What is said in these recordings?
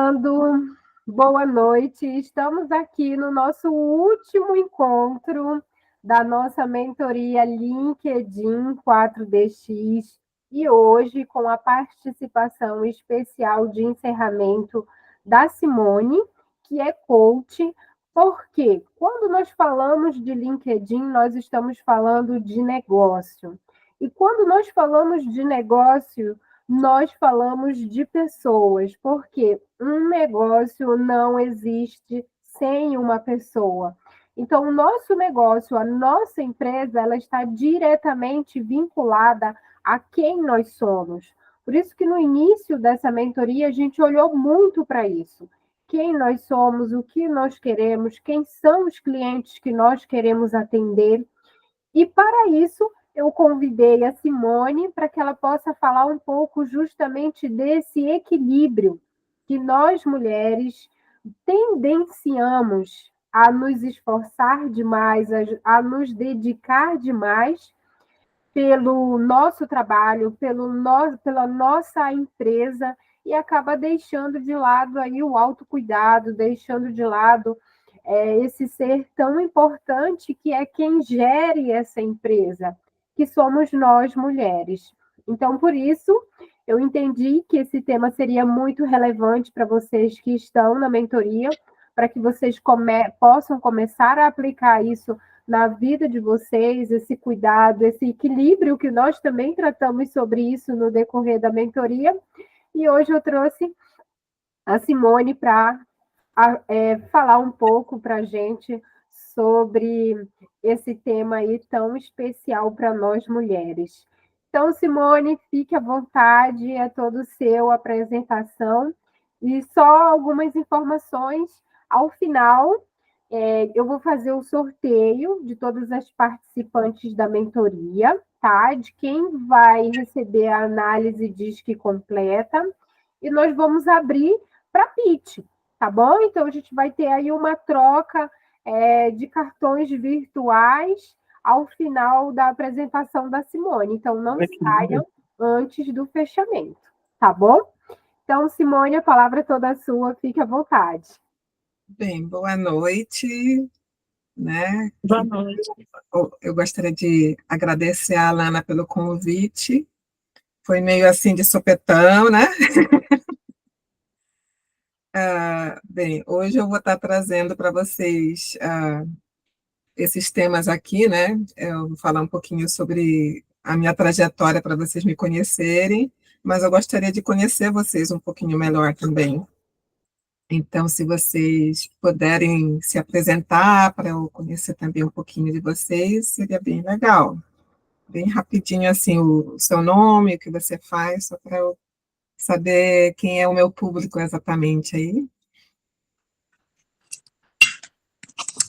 Começando, boa noite. Estamos aqui no nosso último encontro da nossa mentoria LinkedIn 4DX e hoje com a participação especial de encerramento da Simone, que é coach, porque quando nós falamos de LinkedIn, nós estamos falando de negócio. E quando nós falamos de negócio, nós falamos de pessoas, porque um negócio não existe sem uma pessoa. Então, o nosso negócio, a nossa empresa, ela está diretamente vinculada a quem nós somos. Por isso que no início dessa mentoria a gente olhou muito para isso. Quem nós somos, o que nós queremos, quem são os clientes que nós queremos atender. E para isso, eu convidei a Simone para que ela possa falar um pouco justamente desse equilíbrio que nós mulheres tendenciamos a nos esforçar demais, a nos dedicar demais pelo nosso trabalho, pela nossa empresa, e acaba deixando de lado aí o autocuidado, deixando de lado esse ser tão importante que é quem gere essa empresa, que somos nós, mulheres. Então, por isso, eu entendi que esse tema seria muito relevante para vocês que estão na mentoria, para que vocês possam começar a aplicar isso na vida de vocês, esse cuidado, esse equilíbrio que nós também tratamos sobre isso no decorrer da mentoria. E hoje eu trouxe a Simone para falar um pouco para a gente sobre esse tema aí tão especial para nós mulheres. Então, Simone, fique à vontade, é todo seu a apresentação. E só algumas informações ao final. Eu vou fazer o sorteio de todas as participantes da mentoria, tá? De quem vai receber a análise DISC completa. E nós vamos abrir para pitch, tá bom? Então, a gente vai ter aí uma troca de cartões virtuais ao final da apresentação da Simone. Então, não saiam antes do fechamento, tá bom? Então, Simone, a palavra é toda sua, fique à vontade. Bem, boa noite, né? Boa noite. Eu gostaria de agradecer a Alana pelo convite. Foi meio assim de sopetão, né? Bem, hoje eu vou estar trazendo para vocês esses temas aqui, né? Eu vou falar um pouquinho sobre a minha trajetória para vocês me conhecerem, mas eu gostaria de conhecer vocês um pouquinho melhor também. Então, se vocês puderem se apresentar para eu conhecer também um pouquinho de vocês, seria bem legal. Bem rapidinho, assim, o seu nome, o que você faz, só para eu saber quem é o meu público exatamente aí.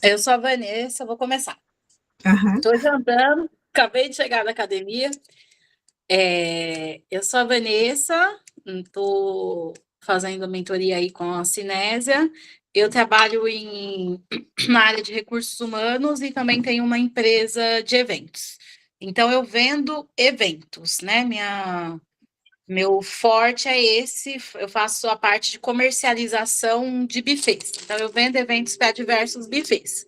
Eu sou a Vanessa, vou começar. Aham. Estou já andando, acabei de chegar da academia. Eu sou a Vanessa, estou fazendo mentoria aí com a Cinésia. Eu trabalho na área de recursos humanos e também tenho uma empresa de eventos. Então, eu vendo eventos, né? Meu forte é esse, eu faço a parte de comercialização de buffets. Então, eu vendo eventos para diversos buffets.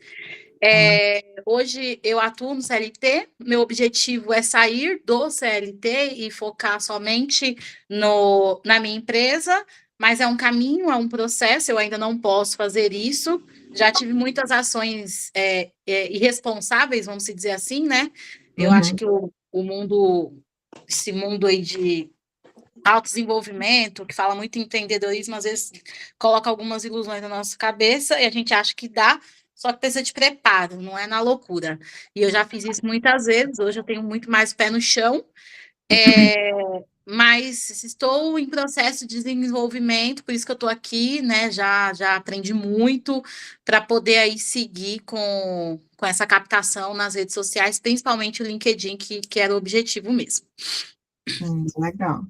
Hoje eu atuo no CLT, meu objetivo é sair do CLT e focar somente na minha empresa, mas é um caminho, é um processo, eu ainda não posso fazer isso. Já tive muitas ações irresponsáveis, vamos dizer assim, né? Eu acho que o mundo, esse mundo aí de autodesenvolvimento, que fala muito em empreendedorismo, às vezes coloca algumas ilusões na nossa cabeça e a gente acha que dá, só que precisa de preparo, não é na loucura. E eu já fiz isso muitas vezes, hoje eu tenho muito mais pé no chão, mas estou em processo de desenvolvimento, por isso que eu estou aqui, né? Já aprendi muito para poder aí seguir com essa captação nas redes sociais, principalmente o LinkedIn, que era o objetivo mesmo. Legal.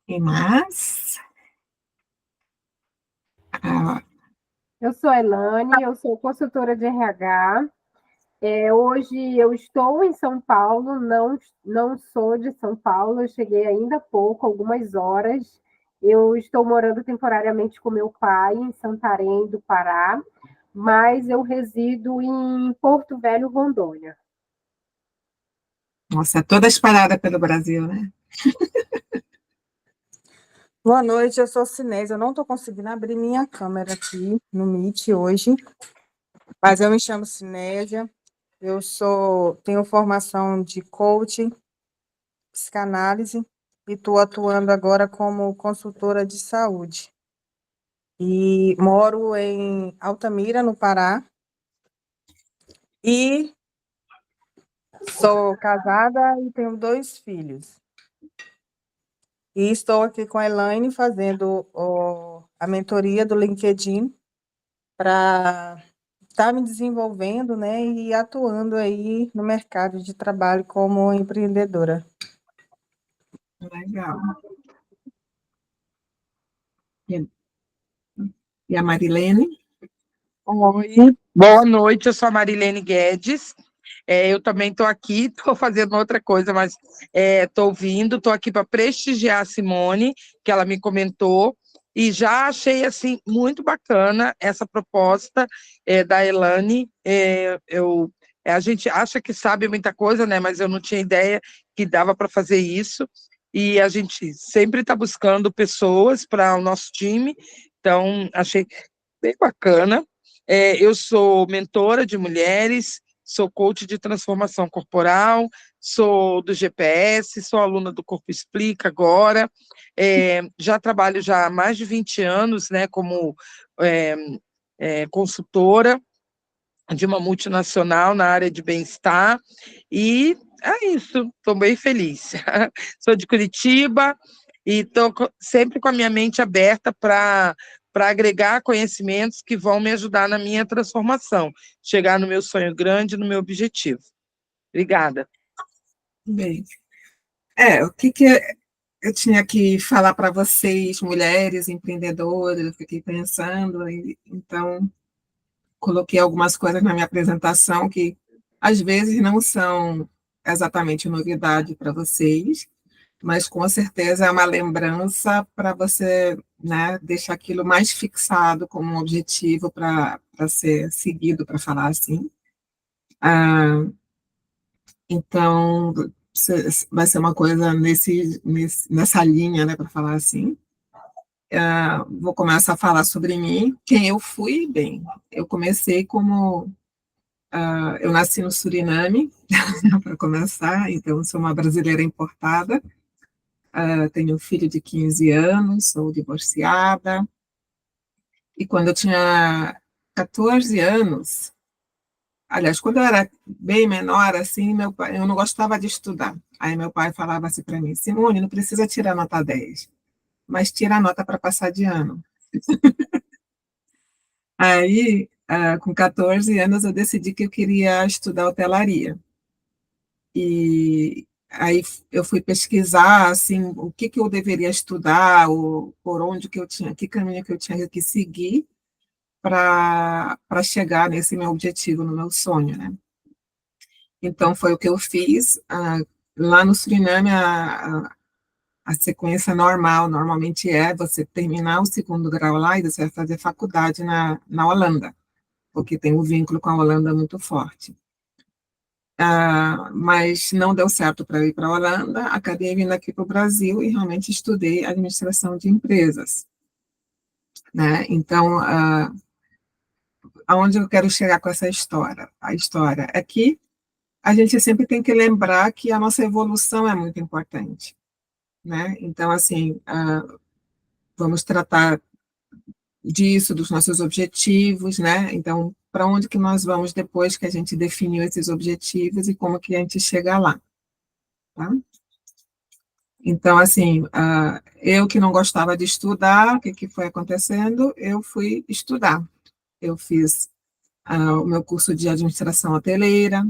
E mais? Eu sou a Elane, eu sou consultora de RH. Hoje eu estou em São Paulo, não sou de São Paulo, eu cheguei ainda há pouco, algumas horas. Eu estou morando temporariamente com meu pai em Santarém, do Pará, mas eu resido em Porto Velho, Rondônia. Nossa, toda espalhada pelo Brasil, né? Boa noite, eu sou Cinésia. Eu não estou conseguindo abrir minha câmera aqui no Meet hoje, mas eu me chamo Cinésia. Tenho formação de coaching, psicanálise e estou atuando agora como consultora de saúde. E moro em Altamira, no Pará, e sou casada e tenho 2 filhos. E estou aqui com a Elaine fazendo a mentoria do LinkedIn para estar me desenvolvendo, né, e atuando aí no mercado de trabalho como empreendedora. Legal. E a Marilene? Oi, boa noite, eu sou a Marilene Guedes. Eu também estou aqui, estou fazendo outra coisa, mas estou ouvindo, estou aqui para prestigiar a Simone, que ela me comentou, e já achei assim muito bacana essa proposta da Elane. A gente acha que sabe muita coisa, né? Mas eu não tinha ideia que dava para fazer isso, e a gente sempre está buscando pessoas para o nosso time, então achei bem bacana. Eu sou mentora de mulheres, sou coach de transformação corporal, sou do GPS, sou aluna do Corpo Explica agora, já trabalho já há mais de 20 anos, né, como é, consultora de uma multinacional na área de bem-estar, e é isso, estou bem feliz. Sou de Curitiba e estou sempre com a minha mente aberta para agregar conhecimentos que vão me ajudar na minha transformação, chegar no meu sonho grande, no meu objetivo. Obrigada. Bem, o que eu tinha que falar para vocês, mulheres empreendedoras, eu fiquei pensando, então coloquei algumas coisas na minha apresentação que às vezes não são exatamente novidade para vocês, mas com certeza é uma lembrança para você, né, deixar aquilo mais fixado como um objetivo para ser seguido, para falar assim. Então, vai ser uma coisa nessa linha, né, para falar assim. Vou começar a falar sobre mim, quem eu fui. Bem, eu comecei como... eu nasci no Suriname, para começar, então sou uma brasileira importada. Tenho um filho de 15 anos, sou divorciada, e quando eu tinha 14 anos, aliás, quando eu era bem menor, assim, meu pai, eu não gostava de estudar. Aí meu pai falava assim para mim: Simone, não precisa tirar nota 10, mas tira a nota para passar de ano. Aí, com 14 anos, eu decidi que eu queria estudar hotelaria. E aí eu fui pesquisar, assim, o que eu deveria estudar, ou por onde que eu tinha, que caminho que eu tinha que seguir para chegar nesse meu objetivo, no meu sonho, né? Então, foi o que eu fiz. Lá no Suriname, a sequência normal, normalmente é você terminar o segundo grau lá e você vai fazer faculdade na Holanda, porque tem um vínculo com a Holanda muito forte. Mas não deu certo para ir para a Holanda, acabei vindo aqui para o Brasil e realmente estudei administração de empresas, né? Então, aonde eu quero chegar com essa história? A história é que a gente sempre tem que lembrar que a nossa evolução é muito importante, né? Então, assim, vamos tratar disso, dos nossos objetivos, né? Então, para onde que nós vamos depois que a gente definiu esses objetivos e como que a gente chega lá, tá? Então, assim, eu que não gostava de estudar, o que foi acontecendo? Eu fui estudar. Eu fiz o meu curso de administração hoteleira,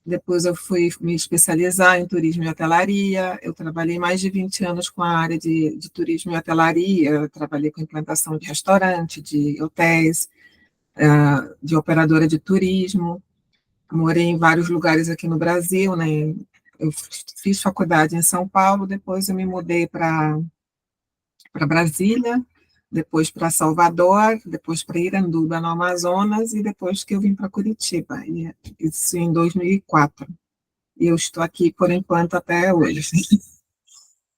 depois eu fui me especializar em turismo e hotelaria. Eu trabalhei mais de 20 anos com a área de turismo e hotelaria. Eu trabalhei com implantação de restaurante, de hotéis, de operadora de turismo. Morei em vários lugares aqui no Brasil, né? Eu fiz faculdade em São Paulo, depois eu me mudei para para Brasília, depois para Salvador, depois para Iranduba, no Amazonas, e depois que eu vim para Curitiba, isso em 2004. E eu estou aqui, por enquanto, até hoje.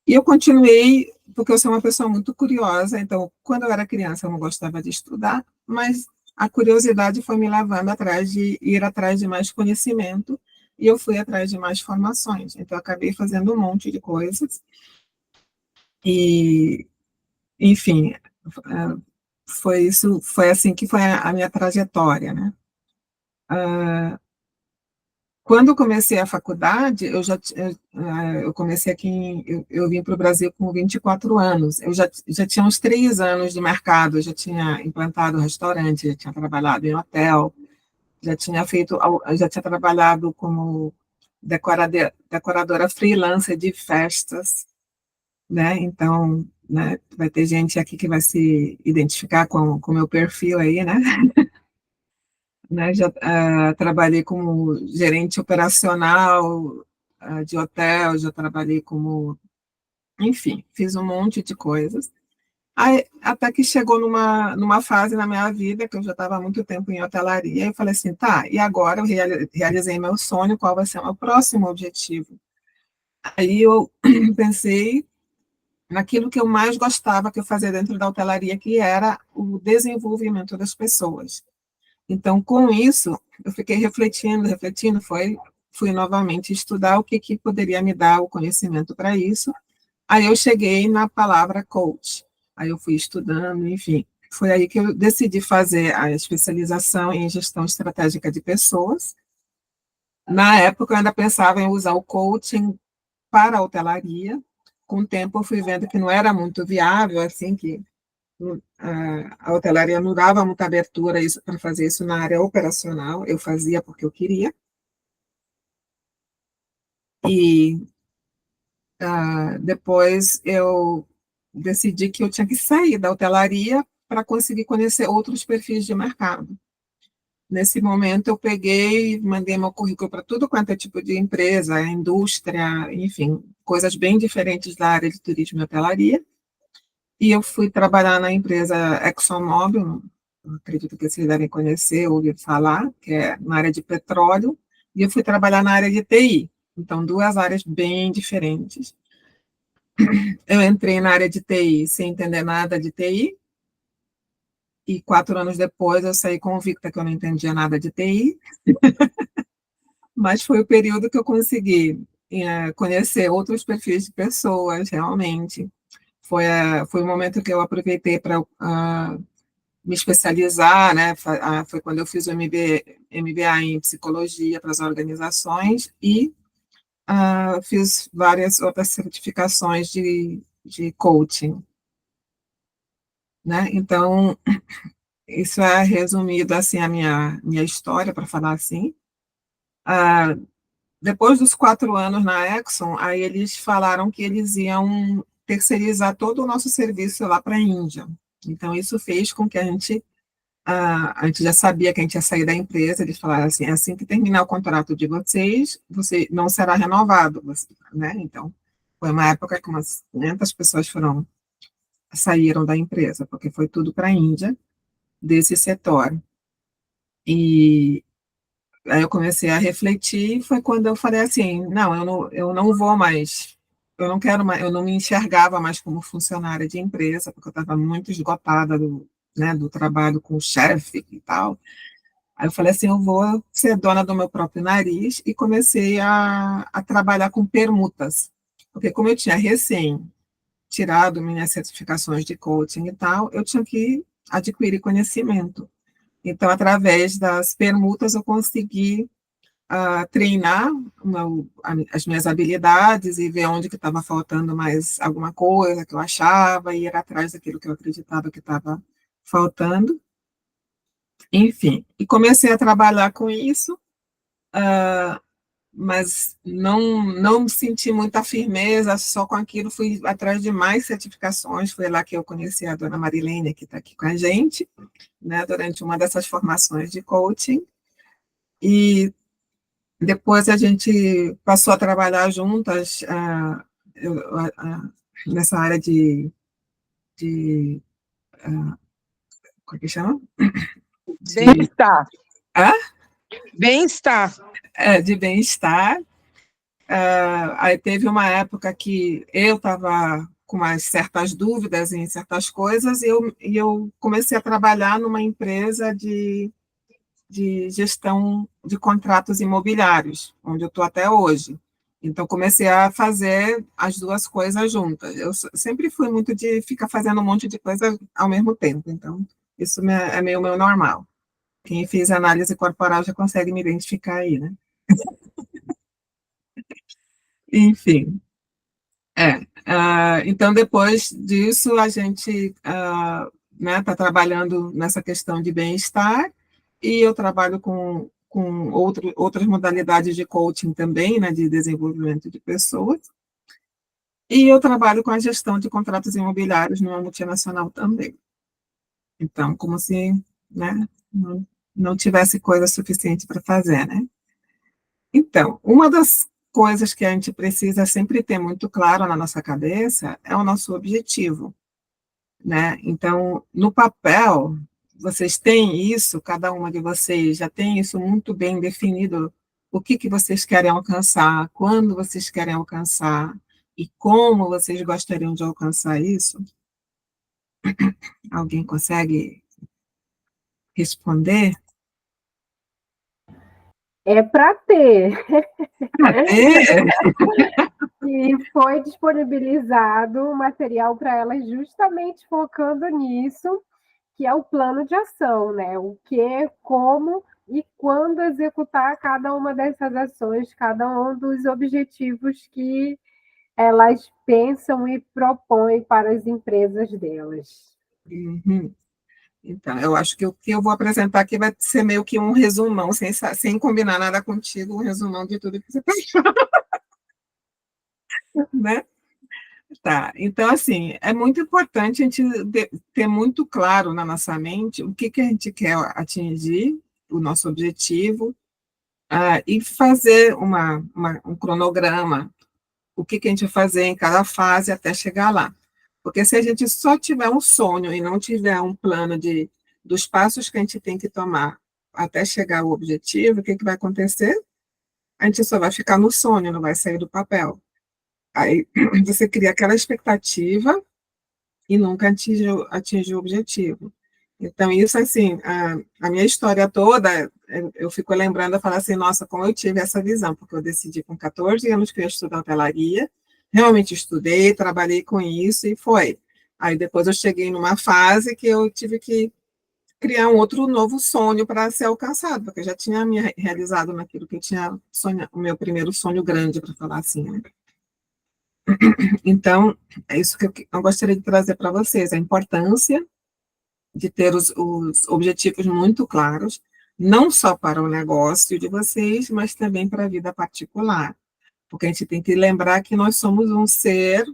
E eu continuei, porque eu sou uma pessoa muito curiosa, então, quando eu era criança, eu não gostava de estudar, mas a curiosidade foi me levando atrás de ir atrás de mais conhecimento, e eu fui atrás de mais formações. Então, eu acabei fazendo um monte de coisas, e, enfim, foi isso, foi assim que foi a minha trajetória, né? Quando eu comecei a faculdade, eu comecei aqui, eu vim para o Brasil com 24 anos. Eu já tinha uns 3 anos de mercado, eu já tinha implantado restaurante, já tinha trabalhado em hotel, já tinha trabalhado como decoradora freelancer de festas, né? Então, né, vai ter gente aqui que vai se identificar com o meu perfil aí, né? Né, já trabalhei como gerente operacional de hotel, já trabalhei como, enfim, fiz um monte de coisas. Aí, até que chegou numa fase na minha vida que eu já estava há muito tempo em hotelaria, e eu falei assim, tá, e agora eu realizei meu sonho, qual vai ser o meu próximo objetivo? Aí eu pensei naquilo que eu mais gostava que eu fazia dentro da hotelaria, que era o desenvolvimento das pessoas. Então, com isso, eu fiquei refletindo, fui novamente estudar o que poderia me dar o conhecimento para isso. Aí eu cheguei na palavra coach. Aí eu fui estudando, enfim. Foi aí que eu decidi fazer a especialização em gestão estratégica de pessoas. Na época, eu ainda pensava em usar o coaching para a hotelaria. Com o tempo, eu fui vendo que não era muito viável, assim, que a hotelaria não dava muita abertura para fazer isso na área operacional, eu fazia porque eu queria. E depois eu decidi que eu tinha que sair da hotelaria para conseguir conhecer outros perfis de mercado. Nesse momento, eu peguei, mandei meu currículo para tudo quanto é tipo de empresa, indústria, enfim, coisas bem diferentes da área de turismo e hotelaria. E eu fui trabalhar na empresa ExxonMobil, acredito que vocês devem conhecer, ouvir falar, que é na área de petróleo, e eu fui trabalhar na área de TI. Então, 2 áreas bem diferentes. Eu entrei na área de TI sem entender nada de TI, e 4 anos depois eu saí convicta que eu não entendia nada de TI, mas foi o período que eu consegui conhecer outros perfis de pessoas, realmente. Foi o momento que eu aproveitei para me especializar, né? Foi quando eu fiz o MBA em psicologia para as organizações e fiz várias outras certificações de coaching, né? Então, isso é resumido, assim, a minha história, para falar assim. Depois dos 4 anos na Exxon, aí eles falaram que eles iam terceirizar todo o nosso serviço lá para a Índia. Então, isso fez com que a gente já sabia que a gente ia sair da empresa, eles falaram assim que terminar o contrato de vocês, você não será renovado, né? Então, foi uma época que umas 500 pessoas saíram da empresa, porque foi tudo para a Índia, desse setor. E aí eu comecei a refletir, e foi quando eu falei assim, não, eu não vou mais, eu não quero mais, eu não me enxergava mais como funcionária de empresa, porque eu estava muito esgotada do trabalho com o chefe e tal. Aí eu falei assim, eu vou ser dona do meu próprio nariz, e comecei a trabalhar com permutas, porque como eu tinha recém tirado minhas certificações de coaching e tal, eu tinha que adquirir conhecimento. Então, através das permutas, eu consegui treinar as minhas habilidades e ver onde que estava faltando mais alguma coisa que eu achava, e ir atrás daquilo que eu acreditava que estava faltando. Enfim, e comecei a trabalhar com isso, mas não senti muita firmeza só com aquilo, fui atrás de mais certificações, foi lá que eu conheci a dona Marilene, que está aqui com a gente, né, durante uma dessas formações de coaching, e depois a gente passou a trabalhar juntas nessa área como é que chama? Bem-estar. Hã? Bem-estar. De bem-estar. Aí teve uma época que eu estava com umas certas dúvidas em certas coisas, e eu comecei a trabalhar numa empresa de gestão de contratos imobiliários, onde eu estou até hoje. Então, comecei a fazer as duas coisas juntas. Eu sempre fui muito de ficar fazendo um monte de coisa ao mesmo tempo, então, isso é meio meu normal. Quem fez análise corporal já consegue me identificar aí, né? Enfim. Então, depois disso, a gente está trabalhando nessa questão de bem-estar, e eu trabalho com outras modalidades de coaching também, né, de desenvolvimento de pessoas, e eu trabalho com a gestão de contratos imobiliários numa multinacional também. Então, como se, né, não tivesse coisa suficiente para fazer, né? Então, uma das coisas que a gente precisa sempre ter muito claro na nossa cabeça é o nosso objetivo, né? Então, no papel, vocês têm isso, cada uma de vocês já tem isso muito bem definido, o que vocês querem alcançar, quando vocês querem alcançar, e como vocês gostariam de alcançar isso? Alguém consegue responder? É para ter. É. E foi disponibilizado um material para elas justamente focando nisso, que é o plano de ação, né? O que, como e quando executar cada uma dessas ações, cada um dos objetivos que elas pensam e propõem para as empresas delas. Uhum. Então, eu acho que o que eu vou apresentar aqui vai ser meio que um resumão, sem combinar nada contigo, um resumão de tudo que você pensou, né? Tá, então, assim, é muito importante a gente ter muito claro na nossa mente o que a gente quer atingir, o nosso objetivo, e fazer um cronograma, o que a gente vai fazer em cada fase até chegar lá. Porque se a gente só tiver um sonho e não tiver um plano dos passos que a gente tem que tomar até chegar ao objetivo, o que vai acontecer? A gente só vai ficar no sonho, não vai sair do papel. Aí você cria aquela expectativa e nunca atinge o objetivo. Então, isso, assim, a minha história toda, eu fico lembrando, eu falo assim, nossa, como eu tive essa visão, porque eu decidi com 14 anos que eu ia estudar hotelaria, realmente estudei, trabalhei com isso e foi. Aí depois eu cheguei numa fase que eu tive que criar um outro novo sonho para ser alcançado, porque eu já tinha me realizado naquilo que eu tinha sonhado, o meu primeiro sonho grande, para falar assim, né? Então, é isso que eu gostaria de trazer para vocês, a importância de ter os objetivos muito claros, não só para o negócio de vocês, mas também para a vida particular. Porque a gente tem que lembrar que nós somos um ser,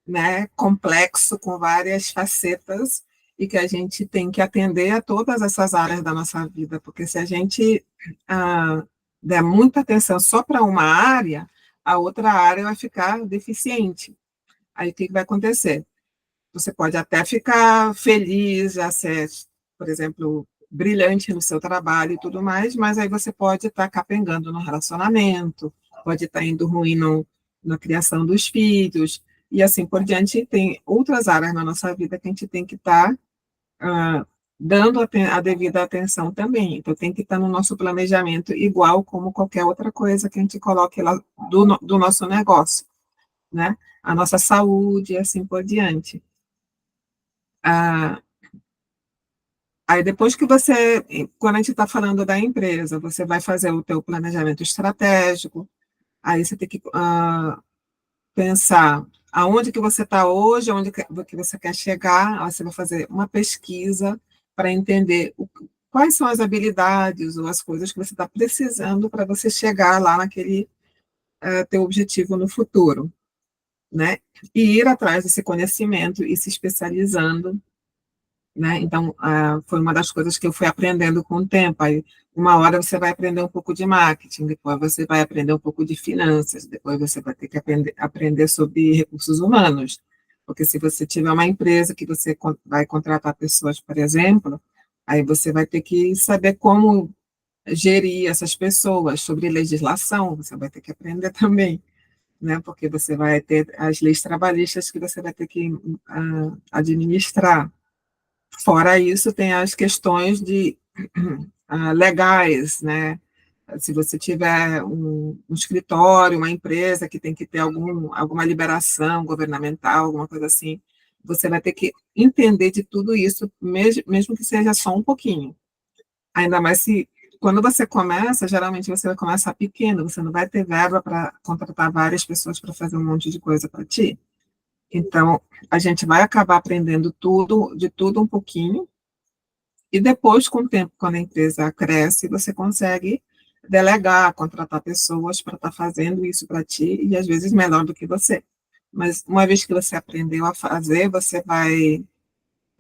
né, complexo, com várias facetas, e que a gente tem que atender a todas essas áreas da nossa vida, porque se a gente der muita atenção só para uma área, a outra área vai ficar deficiente. Aí o que vai acontecer? Você pode até ficar feliz, já ser, por exemplo, brilhante no seu trabalho e tudo mais, mas aí você pode estar capengando no relacionamento, pode estar indo ruim na criação dos filhos, e assim por diante. Tem outras áreas na nossa vida que a gente tem que estar dando a devida atenção também. Então, tem que estar no nosso planejamento, igual como qualquer outra coisa que a gente coloque lá do nosso negócio, né? A nossa saúde e assim por diante. Aí depois que quando a gente está falando da empresa, você vai fazer o teu planejamento estratégico, aí você tem que pensar aonde que você está hoje, aonde que você quer chegar, aí você vai fazer uma pesquisa para entender quais são as habilidades ou as coisas que você está precisando para você chegar lá naquele teu objetivo no futuro, né? E ir atrás desse conhecimento e se especializando, né? Então, foi uma das coisas que eu fui aprendendo com o tempo. Aí, uma hora você vai aprender um pouco de marketing, depois você vai aprender um pouco de finanças, depois você vai ter que aprender sobre recursos humanos. Porque se você tiver uma empresa que você vai contratar pessoas, por exemplo, aí você vai ter que saber como gerir essas pessoas, sobre legislação, você vai ter que aprender também, né? Porque você vai ter as leis trabalhistas que você vai ter que administrar. Fora isso, tem as questões de legais, né? Se você tiver um escritório, uma empresa que tem que ter alguma liberação governamental, alguma coisa assim, você vai ter que entender de tudo isso, mesmo que seja só um pouquinho. Ainda mais se, quando você começa, geralmente você vai começar pequeno, você não vai ter verba para contratar várias pessoas para fazer um monte de coisa para ti. Então, a gente vai acabar aprendendo de tudo um pouquinho, e depois, com o tempo, quando a empresa cresce, você consegue delegar, contratar pessoas para estar fazendo isso para ti, e às vezes melhor do que você. Mas uma vez que você aprendeu a fazer, você vai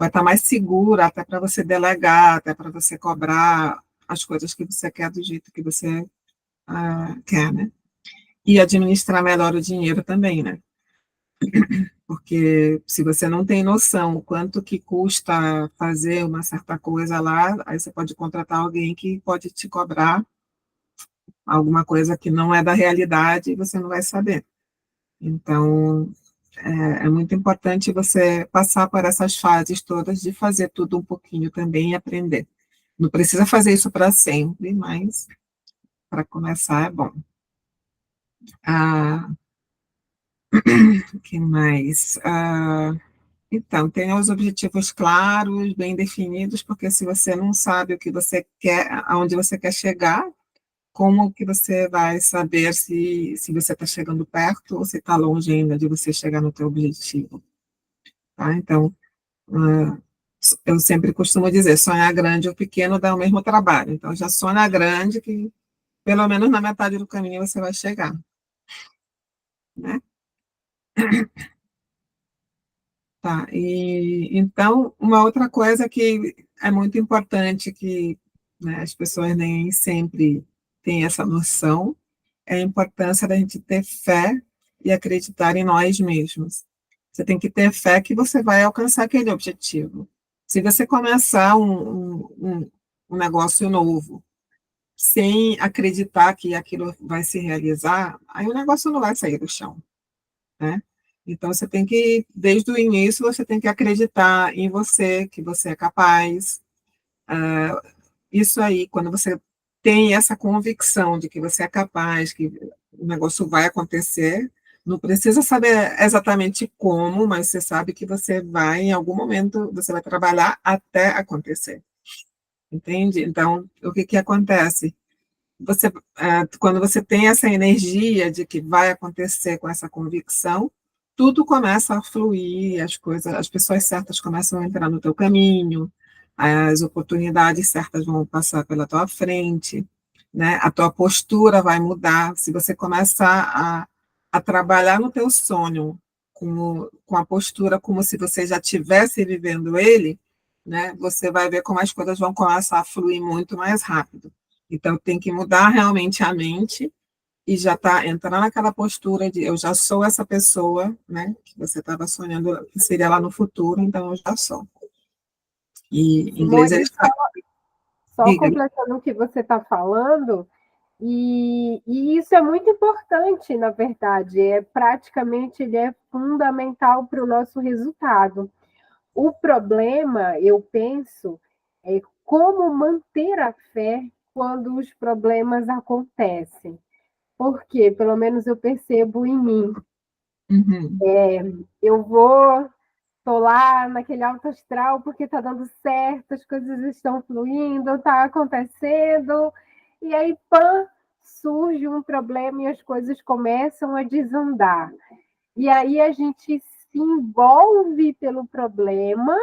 estar mais segura até para você delegar, até para você cobrar as coisas que você quer do jeito que você quer, né? E administrar melhor o dinheiro também, né? Porque se você não tem noção o quanto que custa fazer uma certa coisa lá, aí você pode contratar alguém que pode te cobrar alguma coisa que não é da realidade e você não vai saber. Então, é muito importante você passar por essas fases todas de fazer tudo um pouquinho também e aprender. Não precisa fazer isso para sempre, mas para começar é bom. O que mais? Então, tenha os objetivos claros, bem definidos, porque se você não sabe o que você quer, aonde você quer chegar, como que você vai saber se você está chegando perto ou se está longe ainda de você chegar no teu objetivo? Tá? Então, eu sempre costumo dizer, sonhar grande ou pequeno dá o mesmo trabalho. Então, já sonha grande que pelo menos na metade do caminho você vai chegar, né? Tá, e então, uma outra coisa que é muito importante, que, né, as pessoas nem sempre têm essa noção, é a importância da gente ter fé e acreditar em nós mesmos. Você tem que ter fé que você vai alcançar aquele objetivo. Se você começar um negócio novo, sem acreditar que aquilo vai se realizar, aí o negócio não vai sair do chão, né? Então, você tem que, desde o início, você tem que acreditar em você, que você é capaz. Isso aí, quando você tem essa convicção de que você é capaz, que o negócio vai acontecer, não precisa saber exatamente como, mas você sabe que você vai, em algum momento, você vai trabalhar até acontecer. Entende? Então, o que acontece? Quando você tem essa energia de que vai acontecer com essa convicção, tudo começa a fluir, as pessoas certas começam a entrar no teu caminho, as oportunidades certas vão passar pela tua frente, né? A tua postura vai mudar. Se você começar a trabalhar no teu sonho com a postura como se você já estivesse vivendo ele, né? Você vai ver como as coisas vão começar a fluir muito mais rápido. Então, tem que mudar realmente a mente e já entrar naquela postura de eu já sou essa pessoa, né, que você estava sonhando que seria lá no futuro, então eu já sou. E em inglês eles falam. Só completando o que você está falando, e isso é muito importante, na verdade, ele é fundamental para o nosso resultado. O problema, eu penso, é como manter a fé quando os problemas acontecem. Porque, pelo menos eu percebo em mim. Uhum. Eu estou lá naquele alto astral porque está dando certo, as coisas estão fluindo, está acontecendo, e aí, pã, surge um problema e as coisas começam a desandar. E aí a gente se envolve pelo problema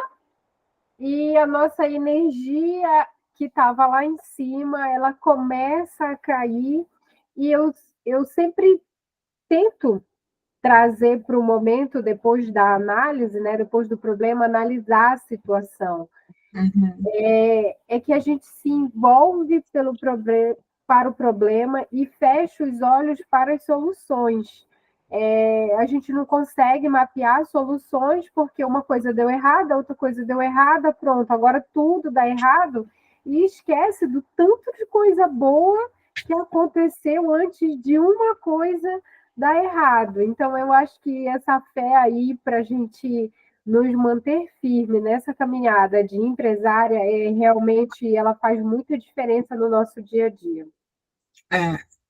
e a nossa energia que estava lá em cima, ela começa a cair, e eu sempre tento trazer para o momento, depois da análise, né, depois do problema, analisar a situação. Uhum. É que a gente se envolve para o problema e fecha os olhos para as soluções. A gente não consegue mapear soluções porque uma coisa deu errada, outra coisa deu errada, pronto, agora tudo dá errado e esquece do tanto de coisa boa que aconteceu antes de uma coisa dar errado. Então, eu acho que essa fé aí para a gente nos manter firme nessa caminhada de empresária, realmente ela faz muita diferença no nosso dia a dia.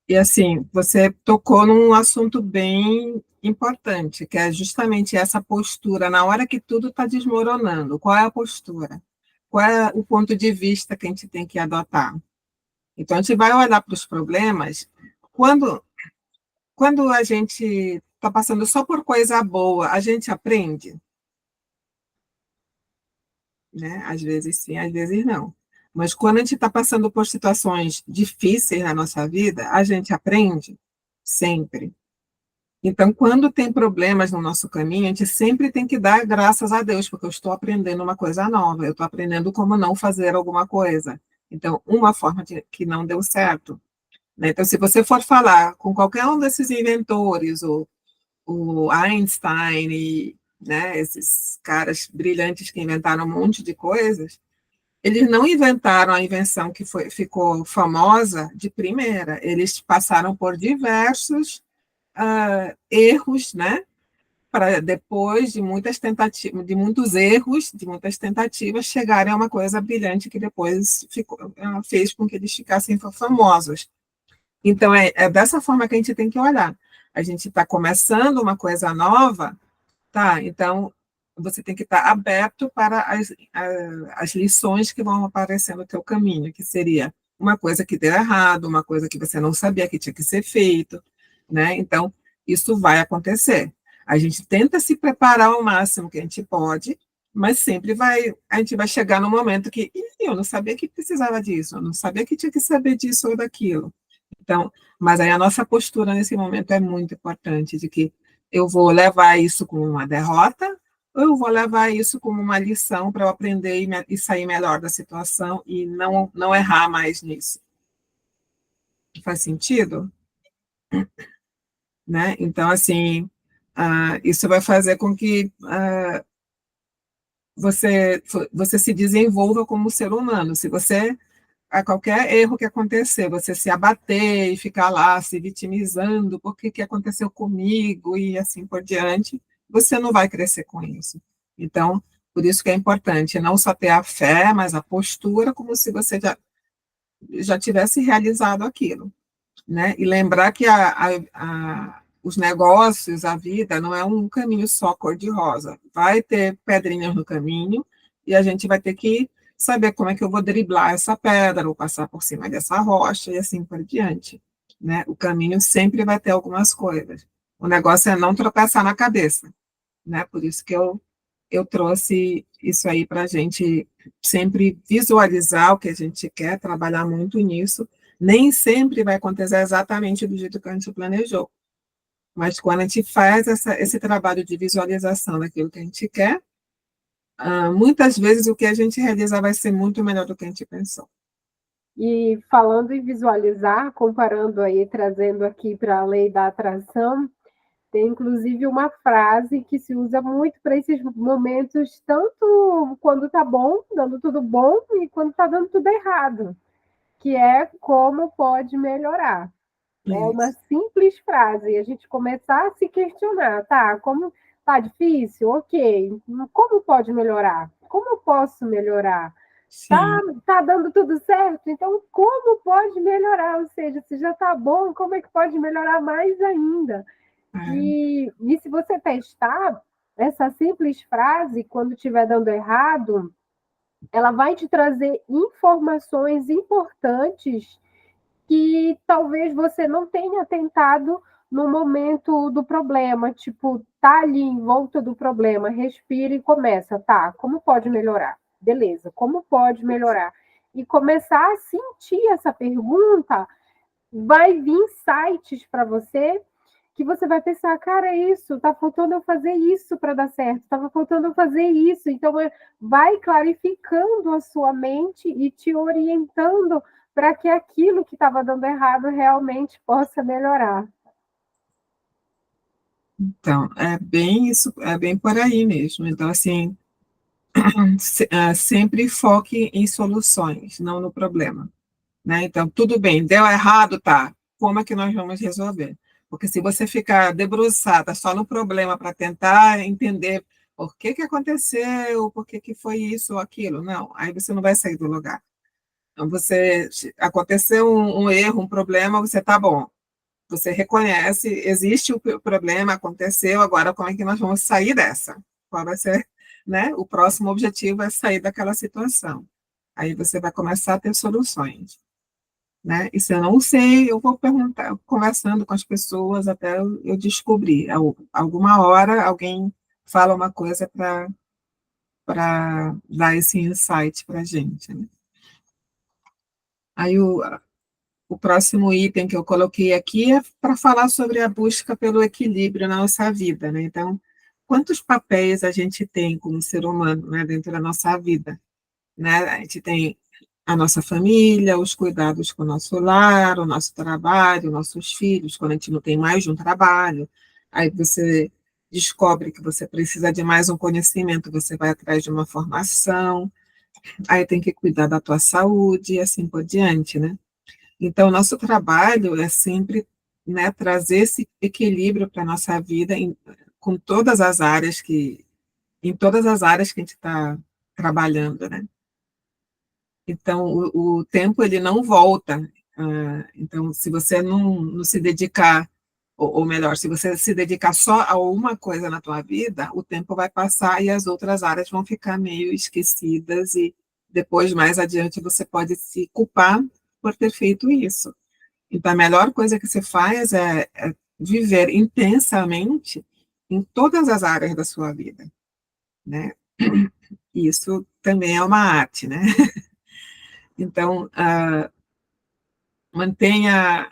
E assim, você tocou num assunto bem importante, que é justamente essa postura, na hora que tudo está desmoronando, qual é a postura? Qual é o ponto de vista que a gente tem que adotar? Então, a gente vai olhar para os problemas, quando, quando a gente está passando só por coisa boa, a gente aprende, né? Às vezes sim, às vezes não. Mas quando a gente está passando por situações difíceis na nossa vida, a gente aprende sempre. Então, quando tem problemas no nosso caminho, a gente sempre tem que dar graças a Deus, porque eu estou aprendendo uma coisa nova, eu estou aprendendo como não fazer alguma coisa. Então, uma forma que não deu certo, né? Então, se você for falar com qualquer um desses inventores, o Einstein, né, esses caras brilhantes que inventaram um monte de coisas, eles não inventaram a invenção que ficou famosa de primeira, eles passaram por diversos erros, né? Para depois de muitas tentativas, de muitos erros, de muitas tentativas, chegarem a uma coisa brilhante que depois fez com que eles ficassem famosos. Então, é dessa forma que a gente tem que olhar. A gente está começando uma coisa nova, tá? Então, você tem que estar aberto para as lições que vão aparecer no teu caminho, que seria uma coisa que deu errado, uma coisa que você não sabia que tinha que ser feito, né? Então, isso vai acontecer. A gente tenta se preparar ao máximo que a gente pode, mas sempre a gente vai chegar no momento que eu não sabia que precisava disso, eu não sabia que tinha que saber disso ou daquilo. Então, mas aí a nossa postura nesse momento é muito importante, de que eu vou levar isso como uma derrota, ou eu vou levar isso como uma lição para eu aprender e sair melhor da situação e não errar mais nisso. Faz sentido? Né? Então, assim, isso vai fazer com que você se desenvolva como ser humano. Se você, a qualquer erro que acontecer, você se abater e ficar lá se vitimizando, por que aconteceu comigo e assim por diante, você não vai crescer com isso. Então, por isso que é importante não só ter a fé, mas a postura como se você já tivesse realizado aquilo, né? E lembrar que os negócios, a vida, não é um caminho só cor-de-rosa. Vai ter pedrinhas no caminho e a gente vai ter que saber como é que eu vou driblar essa pedra ou passar por cima dessa rocha e assim por diante, né? O caminho sempre vai ter algumas coisas. O negócio é não tropeçar na cabeça, né? Por isso que eu trouxe isso aí para a gente sempre visualizar o que a gente quer, trabalhar muito nisso. Nem sempre vai acontecer exatamente do jeito que a gente planejou. Mas quando a gente faz esse trabalho de visualização daquilo que a gente quer, muitas vezes o que a gente realiza vai ser muito melhor do que a gente pensou. E falando em visualizar, comparando aí, trazendo aqui para a lei da atração, tem inclusive uma frase que se usa muito para esses momentos, tanto quando está bom, dando tudo bom, e quando está dando tudo errado, que é como pode melhorar. É uma simples frase, e a gente começar a se questionar, tá? Como tá difícil? Ok. Como pode melhorar? Como eu posso melhorar? Tá dando tudo certo? Então, como pode melhorar? Ou seja, se já está bom, como é que pode melhorar mais ainda? E se você testar essa simples frase, quando estiver dando errado, ela vai te trazer informações importantes que talvez você não tenha tentado no momento do problema, tipo, tá ali em volta do problema, respira e começa, tá? Como pode melhorar? Beleza, como pode melhorar? E começar a sentir essa pergunta, vai vir sites para você que você vai pensar, cara, isso, tá faltando eu fazer isso para dar certo, estava faltando eu fazer isso. Então, vai clarificando a sua mente e te orientando para que aquilo que estava dando errado realmente possa melhorar. Então, é bem isso, é bem por aí mesmo. Então, assim, sempre foque em soluções, não no problema, né? Então, tudo bem, deu errado, tá? Como é que nós vamos resolver? Porque se você ficar debruçada só no problema para tentar entender por que que aconteceu, por que que foi isso ou aquilo, não, aí você não vai sair do lugar. Então, aconteceu um erro, um problema, você tá bom. Você reconhece, existe o problema, aconteceu, agora como é que nós vamos sair dessa? Qual vai ser, né? O próximo objetivo é sair daquela situação. Aí você vai começar a ter soluções, né? E se eu não sei, eu vou perguntar, conversando com as pessoas até eu descobrir. Alguma hora alguém fala uma coisa para dar esse insight para a gente, né? Aí o próximo item que eu coloquei aqui é para falar sobre a busca pelo equilíbrio na nossa vida, né? Então, quantos papéis a gente tem como ser humano, né, dentro da nossa vida, né? A gente tem a nossa família, os cuidados com o nosso lar, o nosso trabalho, nossos filhos, quando a gente não tem mais de um trabalho, aí você descobre que você precisa de mais um conhecimento, você vai atrás de uma formação, aí tem que cuidar da tua saúde e assim por diante, né? Então, nosso trabalho é sempre, né, trazer esse equilíbrio para a nossa vida com todas as áreas em todas as áreas que a gente está trabalhando, né? Então, o tempo, ele não volta. Então, se você não se dedicar, ou melhor, se você se dedicar só a uma coisa na tua vida, o tempo vai passar e as outras áreas vão ficar meio esquecidas e depois, mais adiante, você pode se culpar por ter feito isso. Então, a melhor coisa que você faz é viver intensamente em todas as áreas da sua vida, né? Isso também é uma arte, né? Então, mantenha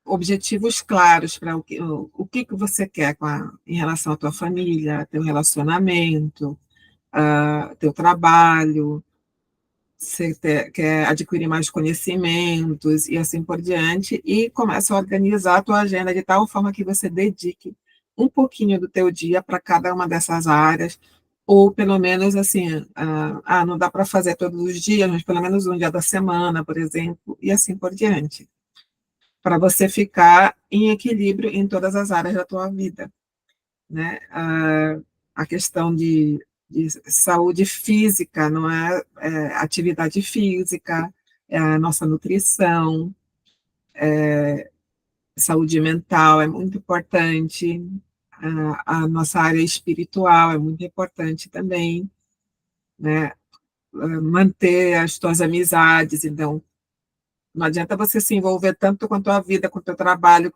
objetivos claros para o que você quer em relação à tua família, teu relacionamento, teu trabalho, você quer adquirir mais conhecimentos e assim por diante, e começa a organizar a tua agenda de tal forma que você dedique um pouquinho do teu dia para cada uma dessas áreas, ou pelo menos assim, não dá para fazer todos os dias, mas pelo menos um dia da semana, por exemplo, e assim por diante, para você ficar em equilíbrio em todas as áreas da tua vida, né? A questão de saúde física, não é atividade física, é a nossa nutrição, saúde mental é muito importante, a nossa área espiritual é muito importante também, né? Manter as tuas amizades, então, não adianta você se envolver tanto com a tua vida, com o teu trabalho,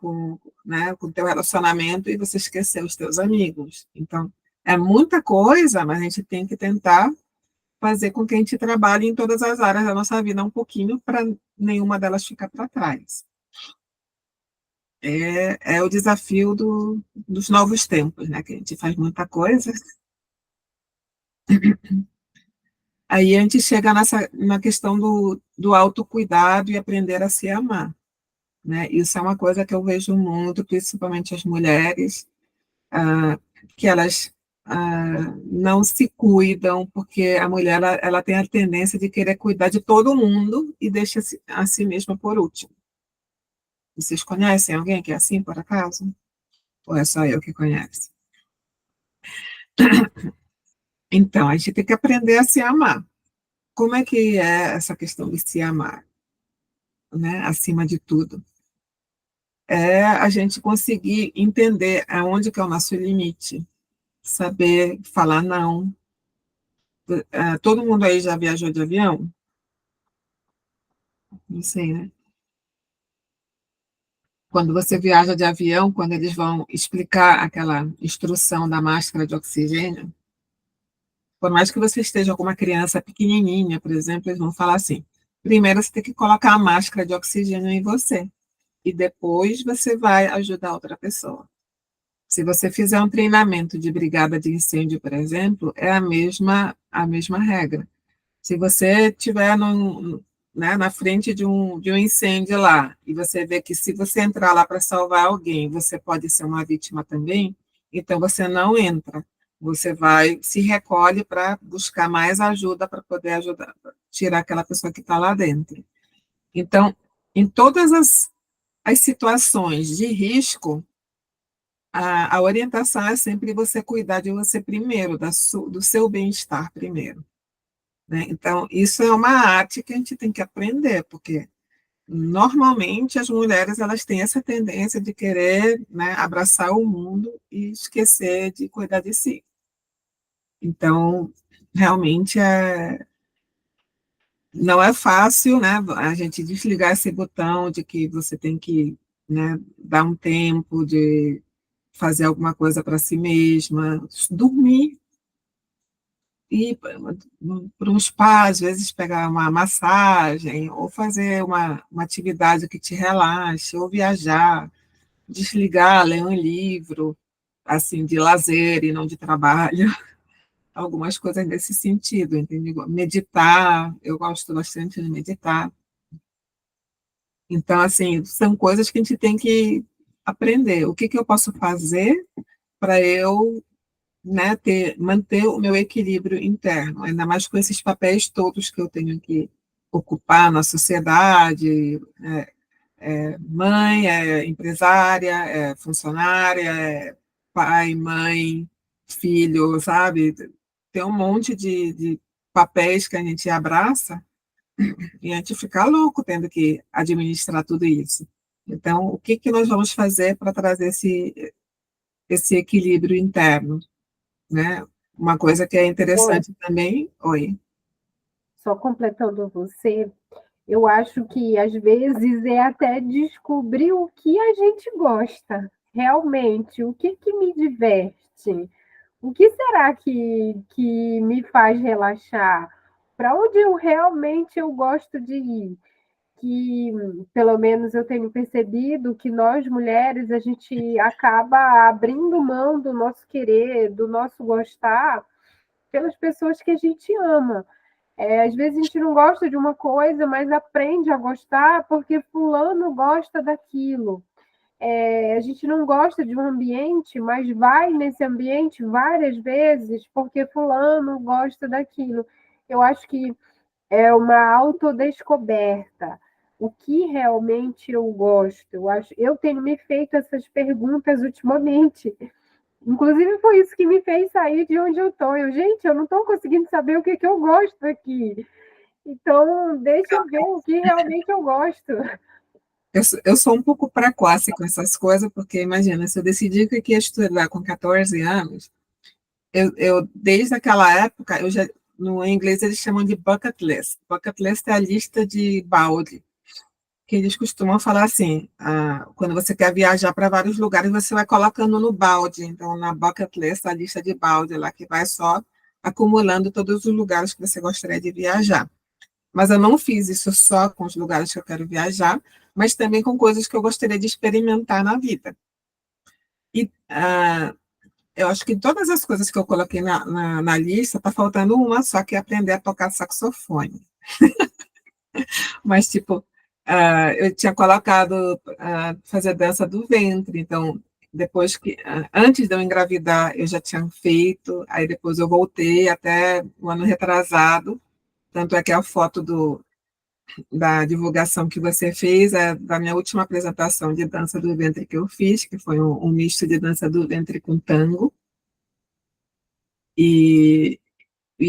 né, com o teu relacionamento, e você esquecer os teus amigos. Então, é muita coisa, mas a gente tem que tentar fazer com que a gente trabalhe em todas as áreas da nossa vida um pouquinho para nenhuma delas ficar para trás. É o desafio dos novos tempos, né? Que a gente faz muita coisa. Aí a gente chega na questão do autocuidado e aprender a se amar, né? Isso é uma coisa que eu vejo muito, principalmente as mulheres, que elas não se cuidam, porque a mulher ela tem a tendência de querer cuidar de todo mundo e deixa a si mesma por último. Vocês conhecem alguém que é assim, por acaso? Ou é só eu que conheço? Então, a gente tem que aprender a se amar. Como é que é essa questão de se amar, né? Acima de tudo. É a gente conseguir entender aonde que é o nosso limite, saber falar não. Todo mundo aí já viajou de avião? Não sei, né? Quando você viaja de avião, quando eles vão explicar aquela instrução da máscara de oxigênio, por mais que você esteja com uma criança pequenininha, por exemplo, eles vão falar assim: primeiro você tem que colocar a máscara de oxigênio em você, e depois você vai ajudar outra pessoa. Se você fizer um treinamento de brigada de incêndio, por exemplo, é a mesma regra. Se você estiver né, na frente de um incêndio lá, e você vê que se você entrar lá para salvar alguém, você pode ser uma vítima também, então você não entra. Você vai, se recolhe para buscar mais ajuda para poder ajudar, tirar aquela pessoa que está lá dentro. Então, em todas as situações de risco, a orientação é sempre você cuidar de você primeiro, do seu bem-estar primeiro, né? Então, isso é uma arte que a gente tem que aprender, porque normalmente as mulheres elas têm essa tendência de querer, né, abraçar o mundo e esquecer de cuidar de si. Então, realmente não é fácil, né, a gente desligar esse botão de que você tem que, né, dar um tempo de fazer alguma coisa para si mesma, dormir, ir para um spa, às vezes pegar uma massagem, ou fazer uma atividade que te relaxe, ou viajar, desligar, ler um livro, assim, de lazer e não de trabalho, algumas coisas nesse sentido, entendeu? Meditar, eu gosto bastante de meditar. Então, assim, são coisas que a gente tem que aprender. O que eu posso fazer para eu, né, manter o meu equilíbrio interno, ainda mais com esses papéis todos que eu tenho que ocupar na sociedade, mãe, empresária, funcionária, pai, mãe, filho, sabe? Tem um monte de papéis que a gente abraça e a gente fica louco tendo que administrar tudo isso. Então, o que nós vamos fazer para trazer esse equilíbrio interno, né? Uma coisa que é Oi, interessante também, oi. só completando você, eu acho que às vezes é até descobrir o que a gente gosta, realmente, o que me diverte, o que será que me faz relaxar, para onde eu gosto de ir. Que, pelo menos eu tenho percebido que nós mulheres, a gente acaba abrindo mão do nosso querer, do nosso gostar, pelas pessoas que a gente ama. Às vezes a gente não gosta de uma coisa, mas aprende a gostar porque fulano gosta daquilo. A gente não gosta de um ambiente, mas vai nesse ambiente várias vezes porque fulano gosta daquilo. Eu acho que é uma autodescoberta. O que realmente eu gosto? Eu tenho me feito essas perguntas ultimamente. Inclusive, foi isso que me fez sair de onde eu estou. Gente, eu não estou conseguindo saber o que eu gosto aqui. Então, deixa eu ver o que realmente eu gosto. Eu sou um pouco precoce com essas coisas, porque imagina, se eu decidi que eu ia estudar com 14 anos, desde aquela época, no inglês eles chamam de bucket list. Bucket list é a lista de balde, que eles costumam falar assim, quando você quer viajar para vários lugares, você vai colocando no balde. Então, na bucket list, a lista de balde lá, que vai só acumulando todos os lugares que você gostaria de viajar. Mas eu não fiz isso só com os lugares que eu quero viajar, mas também com coisas que eu gostaria de experimentar na vida. E eu acho que todas as coisas que eu coloquei na lista, está faltando uma só, que é aprender a tocar saxofone. Mas, tipo, eu tinha colocado fazer dança do ventre, então, depois que, antes de eu engravidar, eu já tinha feito, aí depois eu voltei até o ano retrasado, tanto é que a foto da divulgação que você fez é da minha última apresentação de dança do ventre que eu fiz, que foi um misto de dança do ventre com tango, e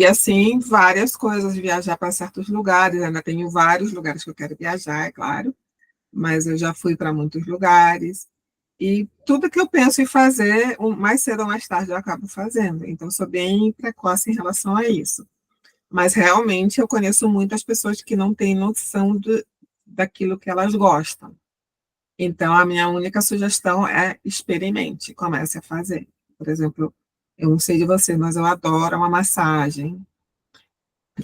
assim, várias coisas, viajar para certos lugares, ainda tenho vários lugares que eu quero viajar, é claro, mas eu já fui para muitos lugares, e tudo que eu penso em fazer, mais cedo ou mais tarde eu acabo fazendo, então sou bem precoce em relação a isso. Mas realmente eu conheço muitas pessoas que não têm noção daquilo que elas gostam. Então, a minha única sugestão é experimente, comece a fazer. Por exemplo, eu não sei de você, mas eu adoro uma massagem,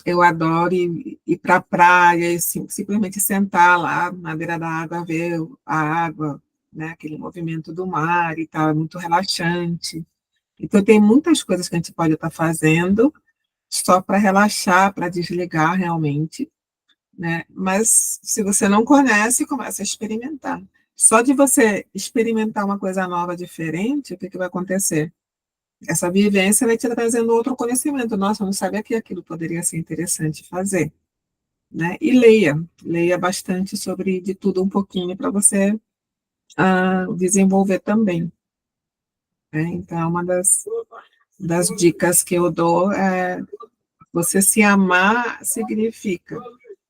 eu adoro ir para a praia e simplesmente sentar lá na beira da água, ver a água, né, aquele movimento do mar e tal, é muito relaxante. Então, tem muitas coisas que a gente pode estar fazendo só para relaxar, para desligar realmente, né? Mas se você não conhece, começa a experimentar. Só de você experimentar uma coisa nova, diferente, o que vai acontecer? Essa vivência vai te trazendo outro conhecimento. Nossa, eu não sabia que aquilo poderia ser interessante fazer, né? E leia bastante sobre de tudo um pouquinho para você desenvolver também, né? Então, uma das dicas que eu dou é você se amar significa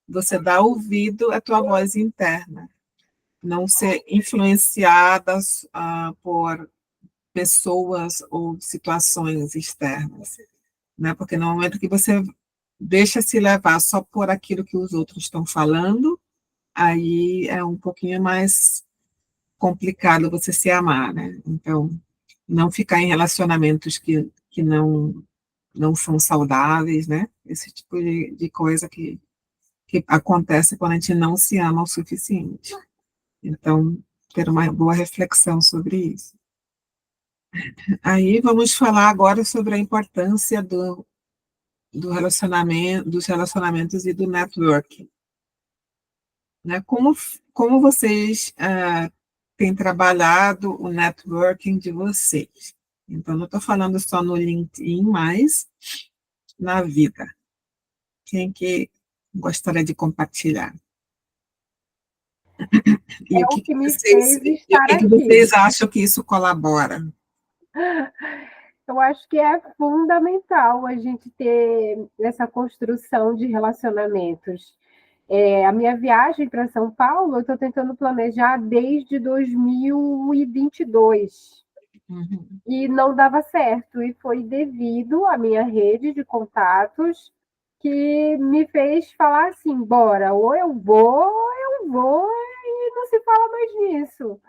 você dar ouvido à tua voz interna, não ser influenciada por pessoas ou situações externas, né? Porque no momento que você deixa se levar só por aquilo que os outros estão falando, aí é um pouquinho mais complicado você se amar, né? Então, não ficar em relacionamentos que não são saudáveis, né? Esse tipo de coisa que acontece quando a gente não se ama o suficiente. Então, ter uma boa reflexão sobre isso. Aí vamos falar agora sobre a importância do relacionamento, dos relacionamentos e do networking, né? Como vocês têm trabalhado o networking de vocês? Então, não estou falando só no LinkedIn, mas na vida. Quem que gostaria de compartilhar? E É o o que que que me vocês, fez e o estar que que aqui. vocês acham que isso colabora? Eu acho que é fundamental a gente ter essa construção de relacionamentos. A minha viagem para São Paulo, eu estou tentando planejar desde 2022 Uhum. e não dava certo. E foi devido à minha rede de contatos que me fez falar assim: bora, ou eu vou, e não se fala mais nisso.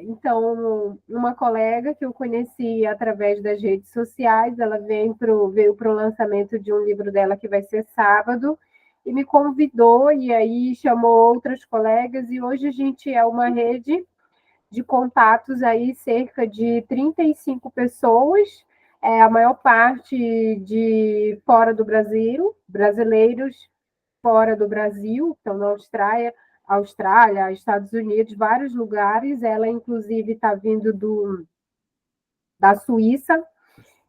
Então, uma colega que eu conheci através das redes sociais, ela veio para o lançamento de um livro dela que vai ser sábado, e me convidou, e aí chamou outras colegas, e hoje a gente é uma rede de contatos aí, cerca de 35 pessoas, a maior parte de fora do Brasil, brasileiros fora do Brasil, então na Austrália, Estados Unidos, vários lugares. Ela, inclusive, está vindo da Suíça.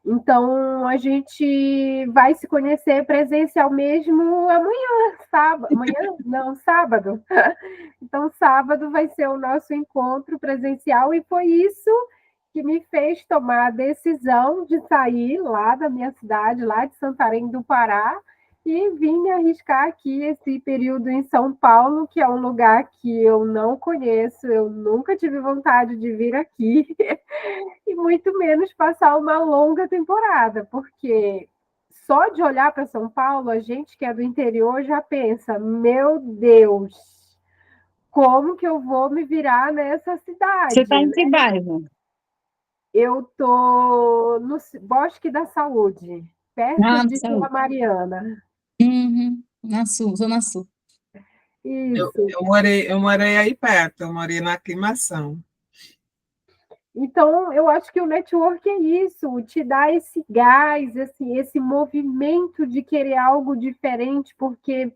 Então, a gente vai se conhecer presencial mesmo amanhã, sábado. Amanhã? Não, sábado. Então, sábado vai ser o nosso encontro presencial e foi isso que me fez tomar a decisão de sair lá da minha cidade, lá de Santarém do Pará, e vim arriscar aqui esse período em São Paulo, que é um lugar que eu não conheço, eu nunca tive vontade de vir aqui, e muito menos passar uma longa temporada, porque só de olhar para São Paulo, a gente que é do interior já pensa, meu Deus, como que eu vou me virar nessa Você está cidade, em né? que bairro? Eu tô no Bosque da Saúde, perto Ah, no de Vila Sul. Mariana. Uhum. Na Sul, Zona Sul. Isso. Eu morei aí perto, eu morei na Aclimação. Então, eu acho que o network é isso, te dá esse gás, esse movimento de querer algo diferente, porque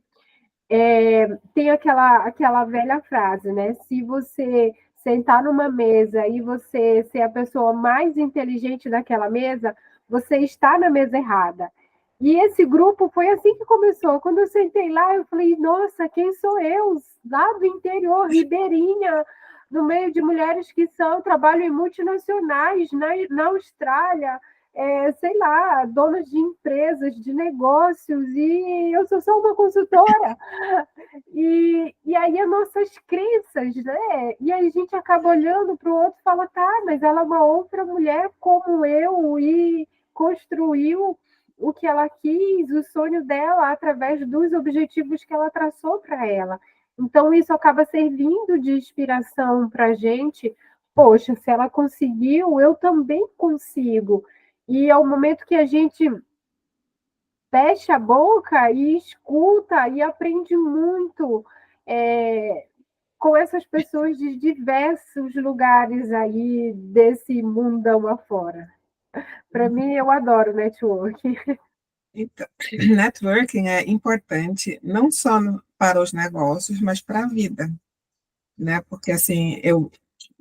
tem aquela velha frase, né? Se você sentar numa mesa e você ser a pessoa mais inteligente daquela mesa, você está na mesa errada. E esse grupo foi assim que começou. Quando eu sentei lá, eu falei, nossa, quem sou eu? Lá do interior, ribeirinha, no meio de mulheres que trabalham em multinacionais, na Austrália, sei lá, donas de empresas, de negócios, e eu sou só uma consultora. E aí as nossas crenças, né? E aí a gente acaba olhando para o outro e fala, tá, mas ela é uma outra mulher como eu e construiu o que ela quis, o sonho dela, através dos objetivos que ela traçou para ela. Então, isso acaba servindo de inspiração para a gente. Poxa, se ela conseguiu, eu também consigo. E é o momento que a gente fecha a boca e escuta e aprende muito com essas pessoas de diversos lugares aí desse mundão afora. Para mim, eu adoro network. Então, networking é importante não só para os negócios, mas para a vida, né? Porque, assim,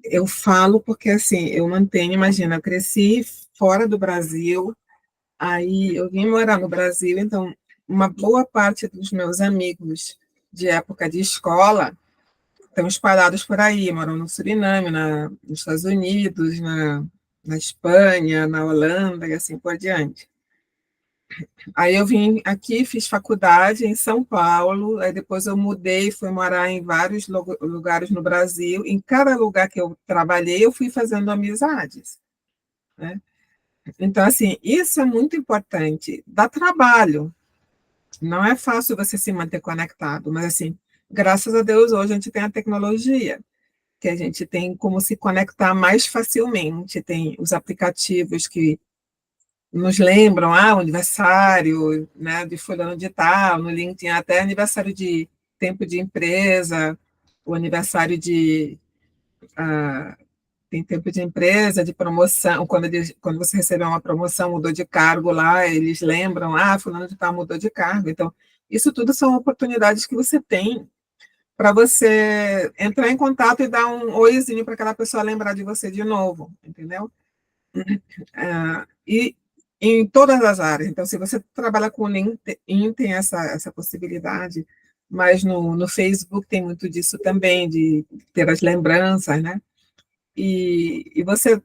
eu falo porque, assim, eu mantenho, imagina, eu cresci fora do Brasil, aí eu vim morar no Brasil, então, uma boa parte dos meus amigos de época de escola estão espalhados por aí, moram no Suriname, nos Estados Unidos, na Espanha, na Holanda e assim por diante. Aí eu vim aqui, fiz faculdade em São Paulo, aí depois eu mudei, fui morar em vários lugares no Brasil. Em cada lugar que eu trabalhei, eu fui fazendo amizades, né? Então, assim, isso é muito importante. Dá trabalho, não é fácil você se manter conectado, mas, assim, graças a Deus, hoje a gente tem a tecnologia, que a gente tem como se conectar mais facilmente, tem os aplicativos que nos lembram, o aniversário, né, de fulano de tal, no LinkedIn, até aniversário de tempo de empresa, o aniversário tem tempo de empresa, de promoção, quando você recebeu uma promoção, mudou de cargo lá, eles lembram, fulano de tal mudou de cargo. Então, isso tudo são oportunidades que você tem para você entrar em contato e dar um oizinho para aquela pessoa lembrar de você de novo, entendeu? E em todas as áreas. Então, se você trabalha com LinkedIn, tem essa possibilidade, mas no Facebook tem muito disso também, de ter as lembranças, né? E você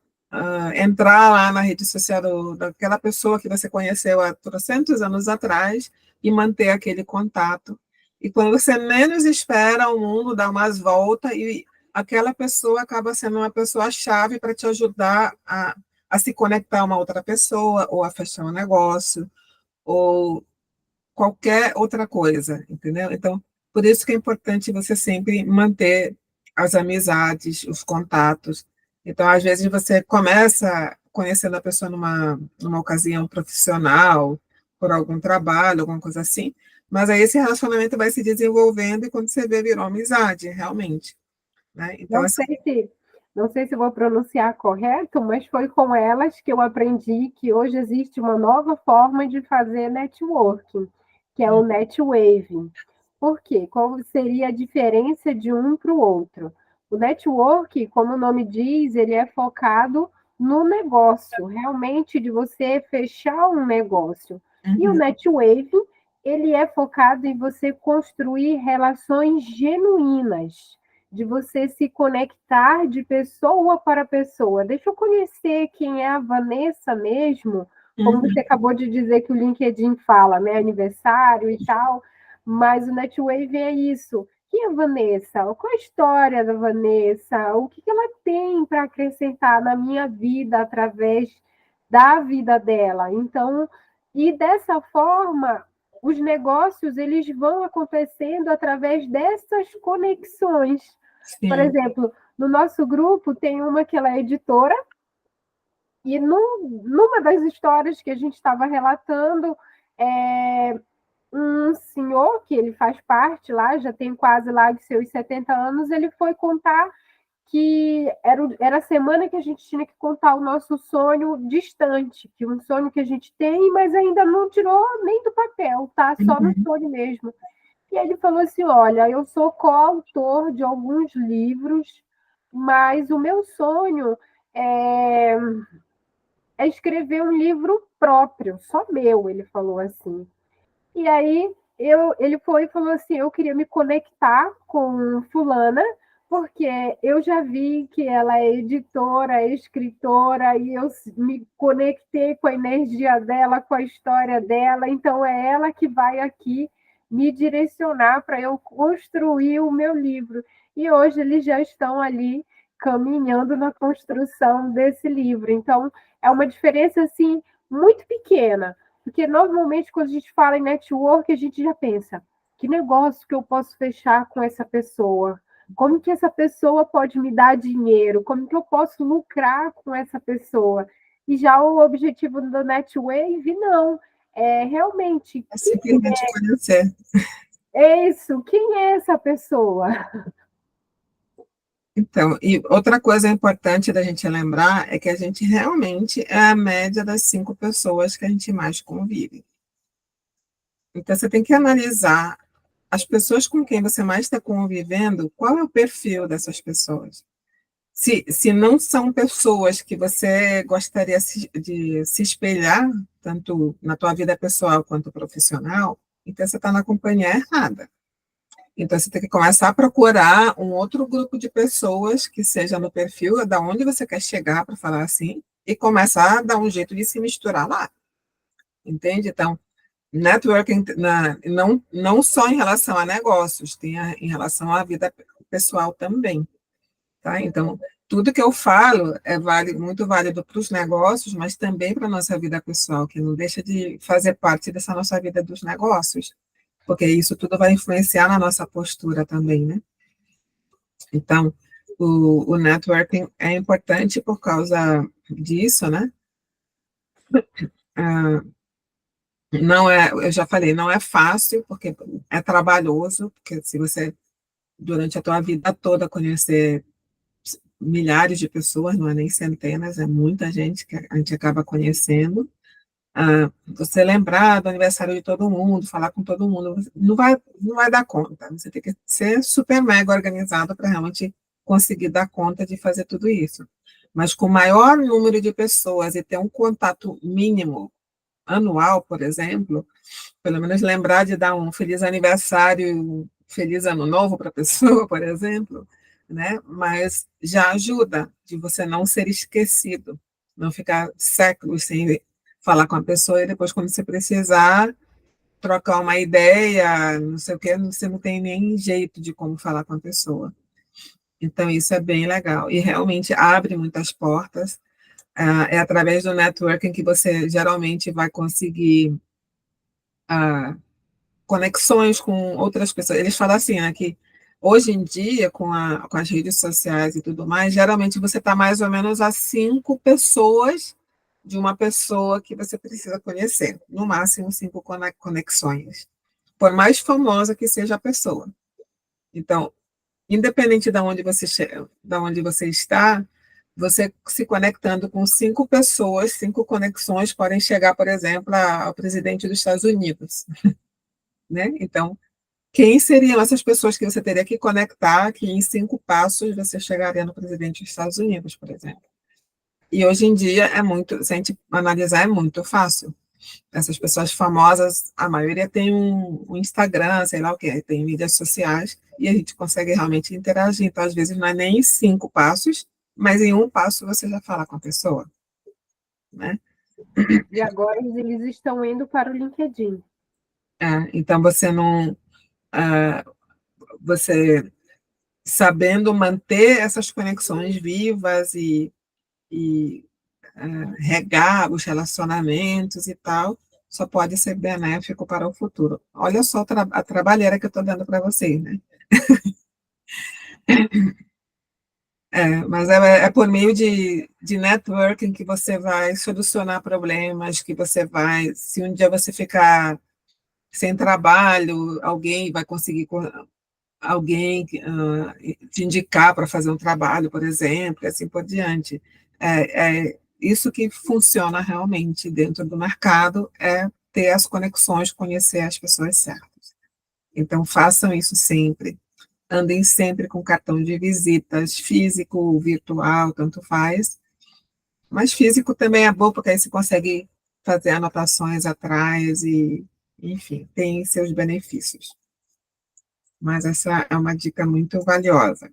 entrar lá na rede social daquela pessoa que você conheceu há trocentos anos atrás e manter aquele contato. E quando você menos espera, o mundo dá umas voltas e aquela pessoa acaba sendo uma pessoa-chave para te ajudar a se conectar a uma outra pessoa, ou a fechar um negócio, ou qualquer outra coisa, entendeu? Então, por isso que é importante você sempre manter as amizades, os contatos. Então, às vezes, você começa conhecendo a pessoa numa ocasião profissional, por algum trabalho, alguma coisa assim, mas aí esse relacionamento vai se desenvolvendo e quando você vê, virou amizade, realmente, né? Então, Não sei se, não sei se vou pronunciar correto, mas foi com elas que eu aprendi que hoje existe uma nova forma de fazer networking, que é o NetWave. Por quê? Qual seria a diferença de um para o outro? O network, como o nome diz, ele é focado no negócio, realmente de você fechar um negócio. E o NetWave, ele é focado em você construir relações genuínas, de você se conectar de pessoa para pessoa. Deixa eu conhecer quem é a Vanessa mesmo, como você acabou de dizer que o LinkedIn fala, né? Aniversário e tal, mas o NetWave é isso. Quem é a Vanessa? Qual a história da Vanessa? O que ela tem para acrescentar na minha vida através da vida dela? Então, e dessa forma, os negócios eles vão acontecendo através dessas conexões. Por sim. exemplo, no nosso grupo tem uma que ela é editora, e numa das histórias que a gente estava relatando, um senhor, que ele faz parte lá, já tem quase lá os seus 70 anos, ele foi contar que era a semana que a gente tinha que contar o nosso sonho distante, que um sonho que a gente tem, mas ainda não tirou nem do papel, tá? Só no sonho mesmo. E ele falou assim: olha, eu sou coautor de alguns livros, mas o meu sonho é escrever um livro próprio, só meu, ele falou assim. E aí ele foi e falou assim: eu queria me conectar com fulana, porque eu já vi que ela é editora, é escritora, e eu me conectei com a energia dela, com a história dela, então é ela que vai aqui me direcionar para eu construir o meu livro. E hoje eles já estão ali caminhando na construção desse livro. Então, é uma diferença assim muito pequena, porque normalmente quando a gente fala em network, a gente já pensa: que negócio que eu posso fechar com essa pessoa? Como que essa pessoa pode me dar dinheiro? Como que eu posso lucrar com essa pessoa? E já o objetivo do NetWave, não. É realmente, É simplesmente conhecer. é isso, quem é essa pessoa? Então, e outra coisa importante da gente lembrar é que a gente realmente é a média das 5 pessoas que a gente mais convive. Então, você tem que analisar as pessoas com quem você mais está convivendo, qual é o perfil dessas pessoas. Se não são pessoas que você gostaria de se espelhar, tanto na tua vida pessoal quanto profissional, então você está na companhia errada. Então, você tem que começar a procurar um outro grupo de pessoas que seja no perfil da onde você quer chegar, para falar assim, e começar a dar um jeito de se misturar lá. Entende? Então, networking não só em relação a negócios, tem em relação à vida pessoal também. Tá? Então, tudo que eu falo é muito válido para os negócios, mas também para a nossa vida pessoal, que não deixa de fazer parte dessa nossa vida dos negócios, porque isso tudo vai influenciar na nossa postura também, né? Então, o networking é importante por causa disso, né? Não é, eu já falei, não é fácil, porque é trabalhoso, porque se você, durante a tua vida toda, conhecer milhares de pessoas, não é nem centenas, é muita gente que a gente acaba conhecendo, você lembrar do aniversário de todo mundo, falar com todo mundo, não vai dar conta, você tem que ser super mega organizado para realmente conseguir dar conta de fazer tudo isso. Mas com o maior número de pessoas e ter um contato mínimo anual, por exemplo, pelo menos lembrar de dar um feliz aniversário, feliz ano novo para a pessoa, por exemplo, né? Mas já ajuda de você não ser esquecido, não ficar séculos sem falar com a pessoa e depois, quando você precisar trocar uma ideia, não sei o quê, você não tem nem jeito de como falar com a pessoa. Então, isso é bem legal. E realmente abre muitas portas. É através do networking que você geralmente vai conseguir conexões com outras pessoas. Eles falam assim, né, que hoje em dia, com as redes sociais e tudo mais, geralmente você está mais ou menos a 5 pessoas de uma pessoa que você precisa conhecer, no máximo 5 conexões, por mais famosa que seja a pessoa. Então, independente de onde você está, você se conectando com 5 pessoas, 5 conexões podem chegar, por exemplo, ao presidente dos Estados Unidos, né? Então, quem seriam essas pessoas que você teria que conectar, que em 5 passos você chegaria no presidente dos Estados Unidos, por exemplo? E hoje em dia se a gente analisar, é muito fácil. Essas pessoas famosas, a maioria tem um Instagram, sei lá o que, tem mídias sociais, e a gente consegue realmente interagir. Então, às vezes, não é nem em 5 passos, mas em 1 passo você já fala com a pessoa, né? E agora eles estão indo para o LinkedIn. Então, você sabendo manter essas conexões vivas e regar os relacionamentos e tal, só pode ser benéfico para o futuro. Olha só a trabalheira que eu estou dando para vocês, né? Mas é por meio de networking que você vai solucionar problemas, que você vai, se um dia você ficar sem trabalho, alguém vai conseguir alguém te indicar para fazer um trabalho, por exemplo, e assim por diante. É isso que funciona realmente dentro do mercado, é ter as conexões, conhecer as pessoas certas. Então, façam isso sempre. Andem sempre com cartão de visitas, físico, virtual, tanto faz. Mas físico também é bom, porque aí você consegue fazer anotações atrás e, enfim, tem seus benefícios. Mas essa é uma dica muito valiosa.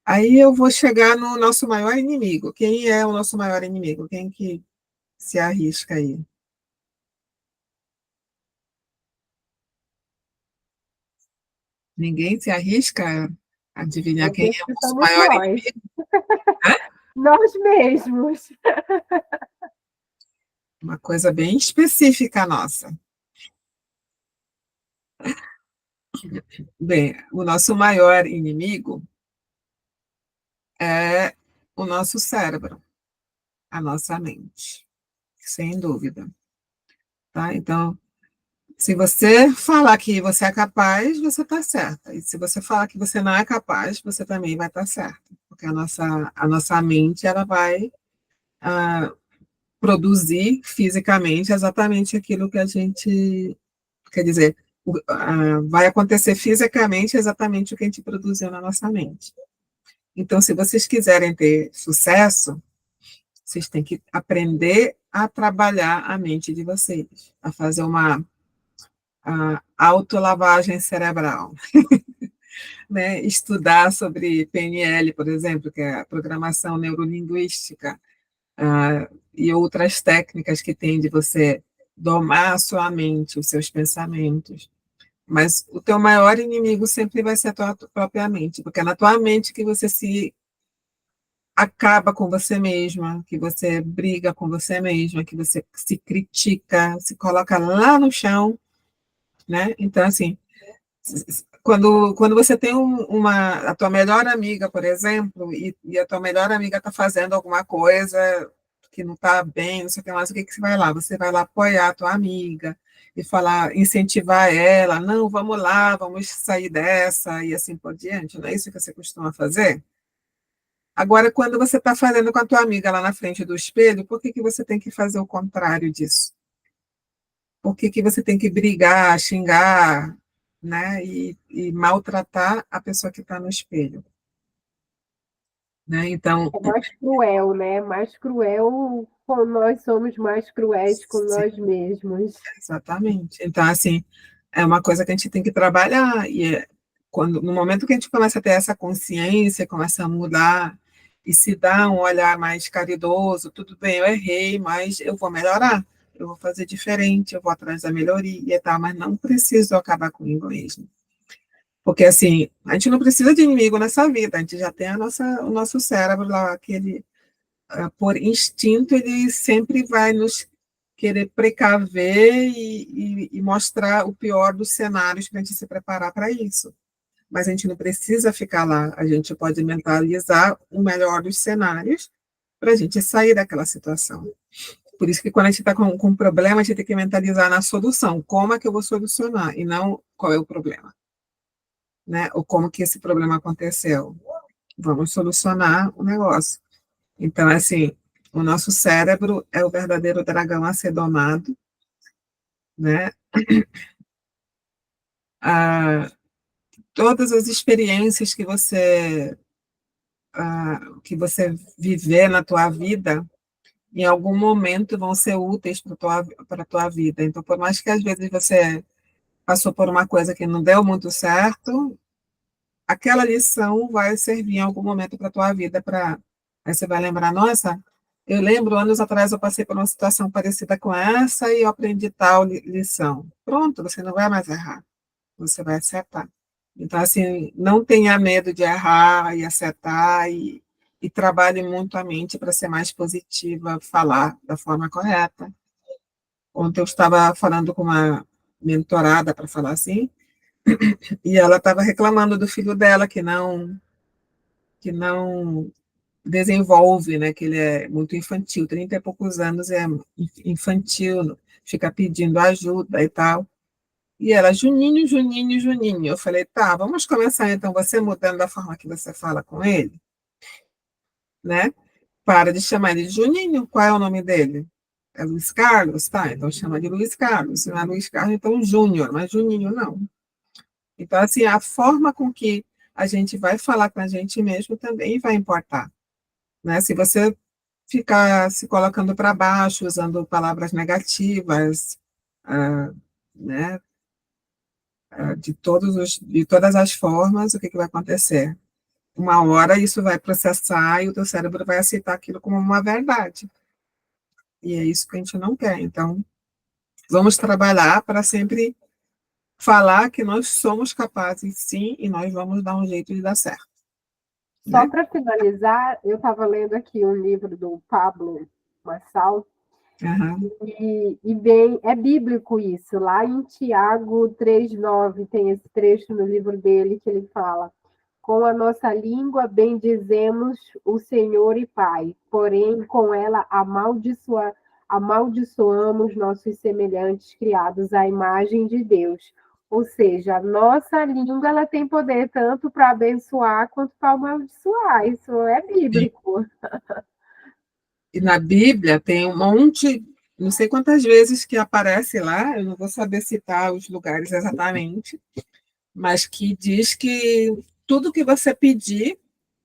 Aí eu vou chegar no nosso maior inimigo. Quem é o nosso maior inimigo? Quem que se arrisca aí? Ninguém se arrisca a adivinhar Eu quem penso é o que nosso somos maior nós. inimigo? Nós mesmos. Uma coisa bem específica nossa. Bem, o nosso maior inimigo é o nosso cérebro, a nossa mente, sem dúvida. Tá? Então, se você falar que você é capaz, você está certa. E se você falar que você não é capaz, você também vai estar certa. Porque a nossa mente ela vai produzir fisicamente exatamente aquilo que a gente Quer dizer, vai acontecer fisicamente exatamente o que a gente produziu na nossa mente. Então, se vocês quiserem ter sucesso, vocês têm que aprender a trabalhar a mente de vocês, a fazer uma autolavagem cerebral, né? Estudar sobre PNL, por exemplo, que é a programação neurolinguística, e outras técnicas que tem de você domar a sua mente, os seus pensamentos. Mas o teu maior inimigo sempre vai ser a tua própria mente, porque é na tua mente que você se acaba com você mesma, que você briga com você mesma, que você se critica, se coloca lá no chão, né? Então, assim, quando você tem a tua melhor amiga, por exemplo, e a tua melhor amiga está fazendo alguma coisa que não está bem, não sei o que mais, o que você vai lá? Você vai lá apoiar a tua amiga e falar, incentivar ela, não, vamos lá, vamos sair dessa, e assim por diante, não é isso que você costuma fazer? Agora, quando você está fazendo com a tua amiga lá na frente do espelho, por que você tem que fazer o contrário disso? Por que você tem que brigar, xingar, né, e maltratar a pessoa que está no espelho? Né? Então, É mais cruel, né? Mais cruel quando nós somos mais cruéis com nós mesmos. exatamente. Então, assim, é uma coisa que a gente tem que trabalhar, e no momento que a gente começa a ter essa consciência, começa a mudar, e se dá um olhar mais caridoso, tudo bem, eu errei, mas eu vou melhorar, eu vou fazer diferente, eu vou atrás da melhoria e tal, mas não preciso acabar comigo mesmo. Porque, assim, a gente não precisa de inimigo nessa vida, a gente já tem o nosso cérebro lá, aquele, por instinto, ele sempre vai nos querer precaver e mostrar o pior dos cenários para a gente se preparar para isso. Mas a gente não precisa ficar lá, a gente pode mentalizar o melhor dos cenários para a gente sair daquela situação. Por isso que quando a gente está com um problema, a gente tem que mentalizar na solução, como é que eu vou solucionar, e não qual é o problema, né? Ou como que esse problema aconteceu. Vamos solucionar o negócio. Então, assim, o nosso cérebro é o verdadeiro dragão a ser domado, né? Todas as experiências que você viver na tua vida, em algum momento vão ser úteis para a tua vida. Então, por mais que às vezes você passou por uma coisa que não deu muito certo, aquela lição vai servir em algum momento para a tua vida, aí você vai lembrar, nossa, eu lembro, anos atrás eu passei por uma situação parecida com essa e eu aprendi tal lição. Pronto, você não vai mais errar, você vai acertar. Então, assim, não tenha medo de errar e acertar e trabalhe muito a mente para ser mais positiva, falar da forma correta. Ontem eu estava falando com uma mentorada, para falar assim, e ela estava reclamando do filho dela que não desenvolve, né, que ele é muito infantil, 30 e poucos anos, é infantil, fica pedindo ajuda e tal. E ela, Juninho, Juninho, Juninho. Eu falei, tá, vamos começar então, você mudando a forma que você fala com ele, né? Para de chamar ele de Juninho, qual é o nome dele? É Luiz Carlos? Tá, então chama de Luiz Carlos. Se não é Luiz Carlos, então Júnior, mas Juninho não. Então, assim, a forma com que a gente vai falar com a gente mesmo também vai importar, né? Se você ficar se colocando para baixo, usando palavras negativas, né? De todas as formas, o que vai acontecer? Uma hora isso vai processar e o teu cérebro vai aceitar aquilo como uma verdade. E é isso que a gente não quer. Então, vamos trabalhar para sempre falar que nós somos capazes, sim, e nós vamos dar um jeito de dar certo. Só para finalizar, eu estava lendo aqui um livro do Pablo Marçal, e bem, é bíblico isso. Lá em Tiago 3,9 tem esse trecho no livro dele que ele fala: com a nossa língua bendizemos o Senhor e Pai, porém com ela amaldiçoamos nossos semelhantes criados à imagem de Deus. Ou seja, a nossa língua ela tem poder tanto para abençoar quanto para amaldiçoar. Isso é bíblico. E na Bíblia tem um monte, não sei quantas vezes que aparece lá, eu não vou saber citar os lugares exatamente, mas que diz que tudo que você pedir,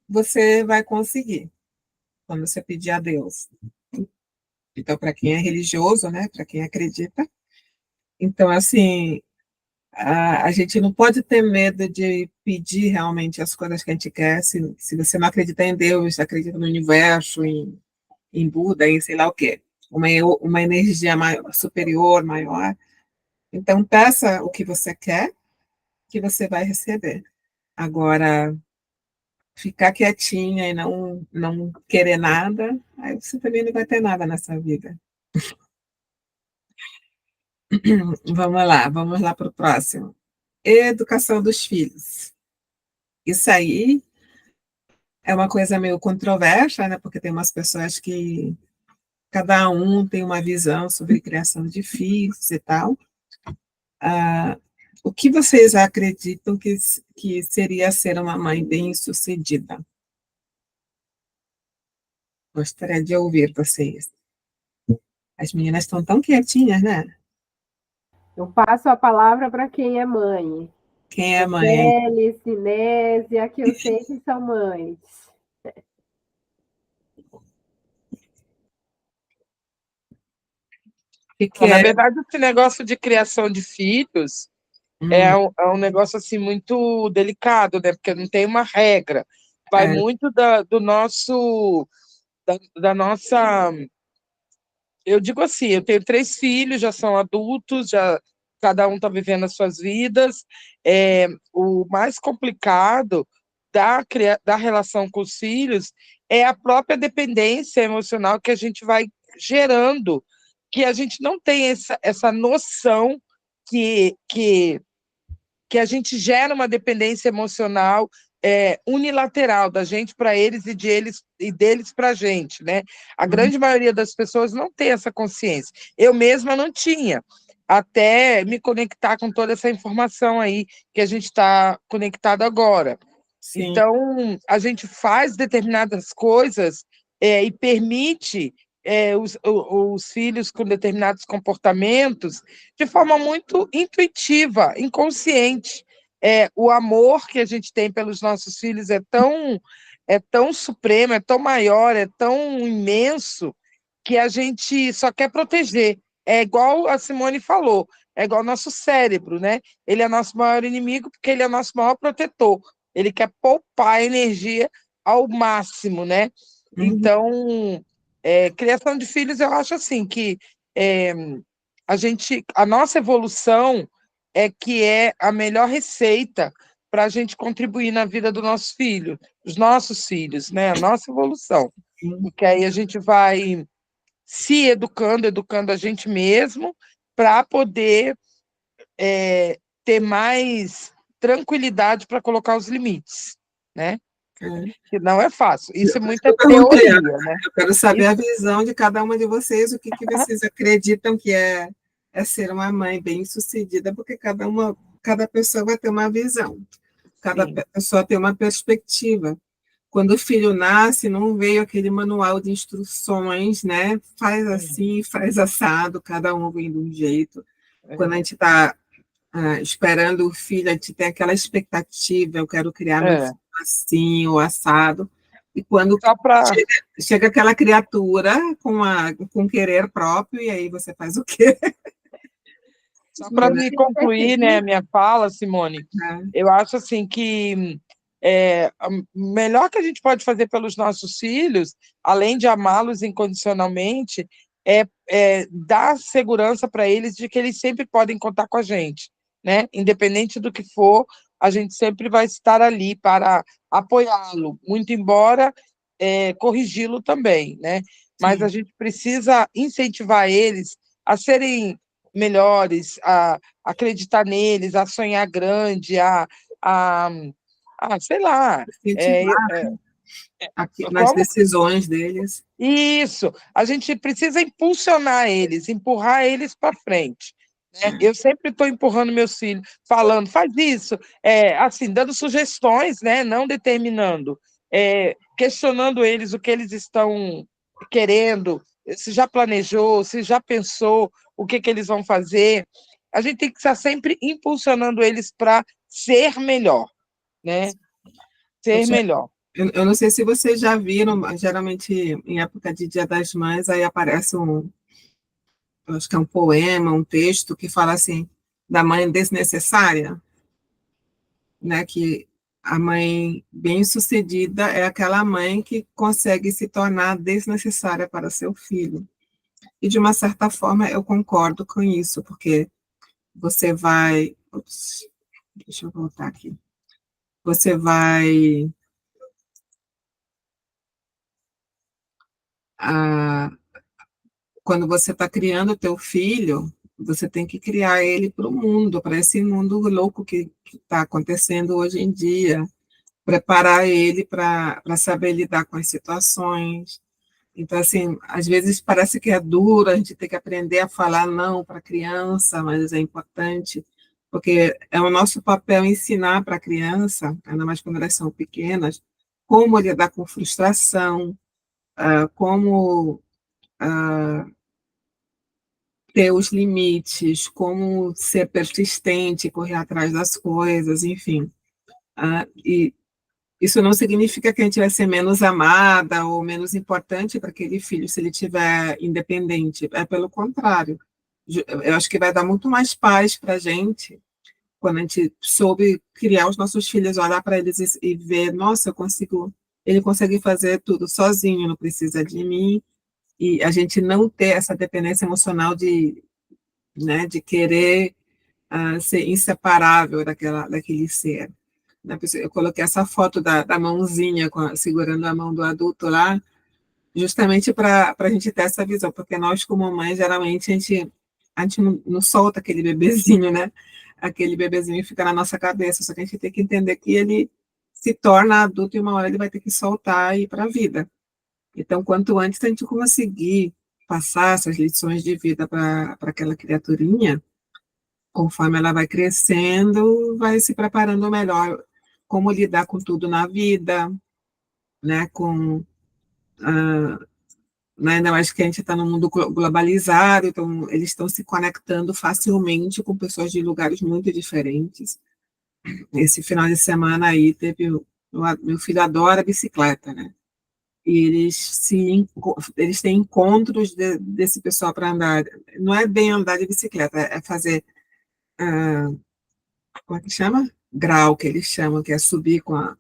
você vai conseguir, quando você pedir a Deus. Então, para quem é religioso, né, para quem acredita, então, assim, a gente não pode ter medo de pedir realmente as coisas que a gente quer, se você não acredita em Deus, acredita no universo, em Buda, em sei lá o quê, uma energia maior, superior, maior. Então, peça o que você quer, que você vai receber. Agora, ficar quietinha e não querer nada, aí você também não vai ter nada nessa vida. Vamos lá para o próximo. Educação dos filhos. Isso aí é uma coisa meio controversa, né? Porque tem umas pessoas que cada um tem uma visão sobre criação de filhos e tal. O que vocês acreditam que seria ser uma mãe bem-sucedida? Gostaria de ouvir vocês. As meninas estão tão quietinhas, né? Eu passo a palavra para quem é mãe. Quem é mãe? Kelly, Sinésia, que eu sei que são mães. Que Na é? verdade, esse negócio de criação de filhos é um negócio assim muito delicado, né? Porque não tem uma regra. Vai É, muito do nosso, da nossa. Eu digo assim, eu tenho 3 filhos, já são adultos, já cada um está vivendo as suas vidas. O mais complicado da relação com os filhos é a própria dependência emocional que a gente vai gerando, que a gente não tem essa noção que a gente gera uma dependência emocional unilateral da gente para eles e deles para a gente, né? A grande maioria das pessoas não tem essa consciência. Eu mesma não tinha, até me conectar com toda essa informação aí que a gente está conectado agora. sim. Então, a gente faz determinadas coisas e permite os filhos com determinados comportamentos de forma muito intuitiva, inconsciente. O amor que a gente tem pelos nossos filhos é tão supremo, é tão maior, é tão imenso, que a gente só quer proteger. É igual a Simone falou, é igual ao nosso cérebro, né? Ele é nosso maior inimigo porque ele é nosso maior protetor. Ele quer poupar energia ao máximo, né? Então, criação de filhos, eu acho assim que é, a nossa evolução é que é a melhor receita para a gente contribuir na vida do nosso filho, dos nossos filhos, né? A nossa evolução. Porque aí a gente vai se educando a gente mesmo, para poder ter mais tranquilidade para colocar os limites, né? Que não é fácil. Isso é muita teoria, né? Eu quero saber a visão de cada uma de vocês, o que vocês acreditam que é ser uma mãe bem-sucedida, porque cada pessoa vai ter uma visão, cada pessoa tem uma perspectiva. Quando o filho nasce, não veio aquele manual de instruções, né? Faz assim, faz assado, cada um vem de um jeito. Quando a gente está esperando o filho, a gente tem aquela expectativa, eu quero criar meu filho assim, ou assado. E quando chega aquela criatura com querer próprio, e aí você faz o quê? Só para me concluir, né, a minha fala, Simone, eu acho assim que o melhor que a gente pode fazer pelos nossos filhos, além de amá-los incondicionalmente, é dar segurança para eles de que eles sempre podem contar com a gente, né? Independente do que for, a gente sempre vai estar ali para apoiá-lo, muito embora corrigi-lo também, né? Mas a gente precisa incentivar eles a serem melhores, a acreditar neles, a sonhar grande, sei lá. Nas decisões deles. Isso, a gente precisa impulsionar eles, empurrar eles para frente. Né? Eu sempre estou empurrando meus filhos, falando, faz isso, assim, dando sugestões, né? Não determinando, questionando eles o que eles estão querendo, se já planejou, se já pensou o que eles vão fazer. A gente tem que estar sempre impulsionando eles para ser melhor, né? Ser melhor. Eu não sei se vocês já viram, geralmente em época de Dia das Mães, aí aparece eu acho que é um poema, um texto que fala assim, da mãe desnecessária, né? Que a mãe bem-sucedida é aquela mãe que consegue se tornar desnecessária para seu filho. E, de uma certa forma, eu concordo com isso, porque você vai... Ups, deixa eu voltar aqui. Você vai... quando você está criando o teu filho, você tem que criar ele para o mundo, para esse mundo louco que está acontecendo hoje em dia, preparar ele para saber lidar com as situações. Então, assim, às vezes parece que é duro, a gente tem que aprender a falar não para a criança, mas é importante, porque é o nosso papel ensinar para a criança, ainda mais quando elas são pequenas, como lidar com frustração, como ter os limites, como ser persistente, correr atrás das coisas, enfim. E isso não significa que a gente vai ser menos amada ou menos importante para aquele filho se ele estiver independente. É pelo contrário. Eu acho que vai dar muito mais paz para a gente quando a gente soube criar os nossos filhos, olhar para eles e ver, nossa, ele consegue fazer tudo sozinho, não precisa de mim, e a gente não ter essa dependência emocional né, de querer ser inseparável daquele ser. Eu coloquei essa foto da mãozinha segurando a mão do adulto lá, justamente para a gente ter essa visão, porque nós, como mãe, geralmente a gente não solta aquele bebezinho, né? Aquele bebezinho fica na nossa cabeça, só que a gente tem que entender que ele se torna adulto e uma hora ele vai ter que soltar e ir para a vida. Então, quanto antes a gente conseguir passar essas lições de vida para aquela criaturinha, conforme ela vai crescendo, vai se preparando melhor como lidar com tudo na vida, né, né, ainda mais que a gente está num mundo globalizado, então eles estão se conectando facilmente com pessoas de lugares muito diferentes. Esse final de semana aí meu filho adora bicicleta, né, e eles têm encontros desse pessoal para andar, não é bem andar de bicicleta, é fazer, como é que chama? Grau, que eles chamam, que é subir com a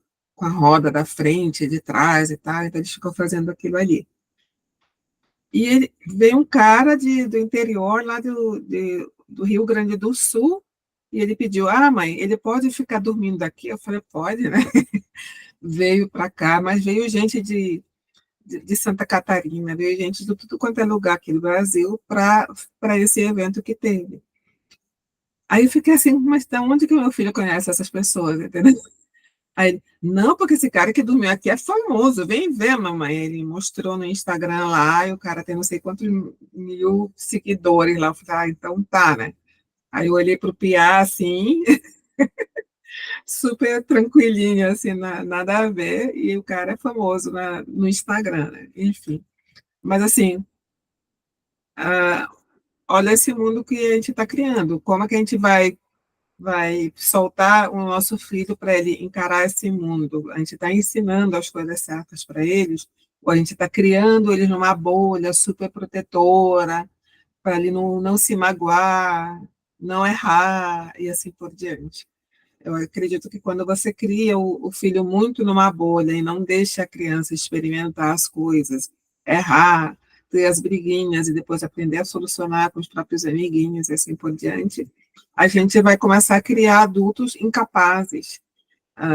roda da frente, de trás e tal, então eles ficam fazendo aquilo ali. E veio um cara do interior, lá do Rio Grande do Sul, e ele pediu, mãe, ele pode ficar dormindo aqui? Eu falei, pode, né? Veio para cá, mas veio gente de Santa Catarina, veio gente de tudo quanto é lugar aqui do Brasil para esse evento que teve. Aí eu fiquei assim, mas de onde que meu filho conhece essas pessoas, entendeu? Aí ele, não, porque esse cara que dormiu aqui é famoso, vem ver, mamãe. Ele mostrou no Instagram lá, e o cara tem não sei quantos mil seguidores lá. Eu falei, então tá, né? Aí eu olhei pro Piá, assim, super tranquilinho, assim, nada a ver, e o cara é famoso no Instagram, né? Enfim. Mas, assim, olha esse mundo que a gente está criando. Como é que a gente vai soltar o nosso filho para ele encarar esse mundo? A gente está ensinando as coisas certas para eles, ou a gente está criando eles numa bolha super protetora, para ele não se magoar, não errar, e assim por diante. Eu acredito que quando você cria o filho muito numa bolha e não deixa a criança experimentar as coisas, errar, ter as briguinhas e depois aprender a solucionar com os próprios amiguinhos e assim por diante, a gente vai começar a criar adultos incapazes,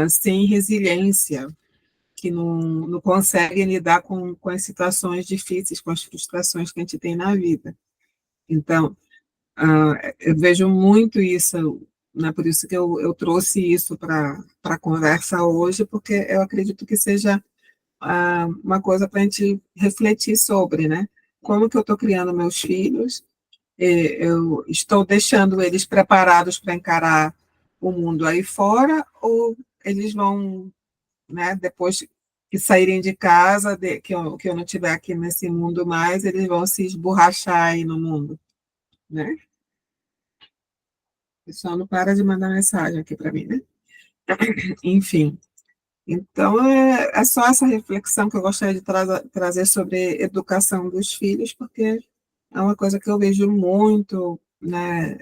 sem resiliência, que não conseguem lidar com as situações difíceis, com as frustrações que a gente tem na vida. Então, eu vejo muito isso, né, por isso que eu trouxe isso para a conversa hoje, porque eu acredito que seja uma coisa para a gente refletir sobre, né? Como que eu estou criando meus filhos, eu estou deixando eles preparados para encarar o mundo aí fora, ou eles vão, né, depois que saírem de casa, que eu não estiver aqui nesse mundo mais, eles vão se esborrachar aí no mundo, né? O pessoal não para de mandar mensagem aqui para mim, né? Enfim, então é só essa reflexão que eu gostaria de trazer sobre educação dos filhos, porque é uma coisa que eu vejo muito, né,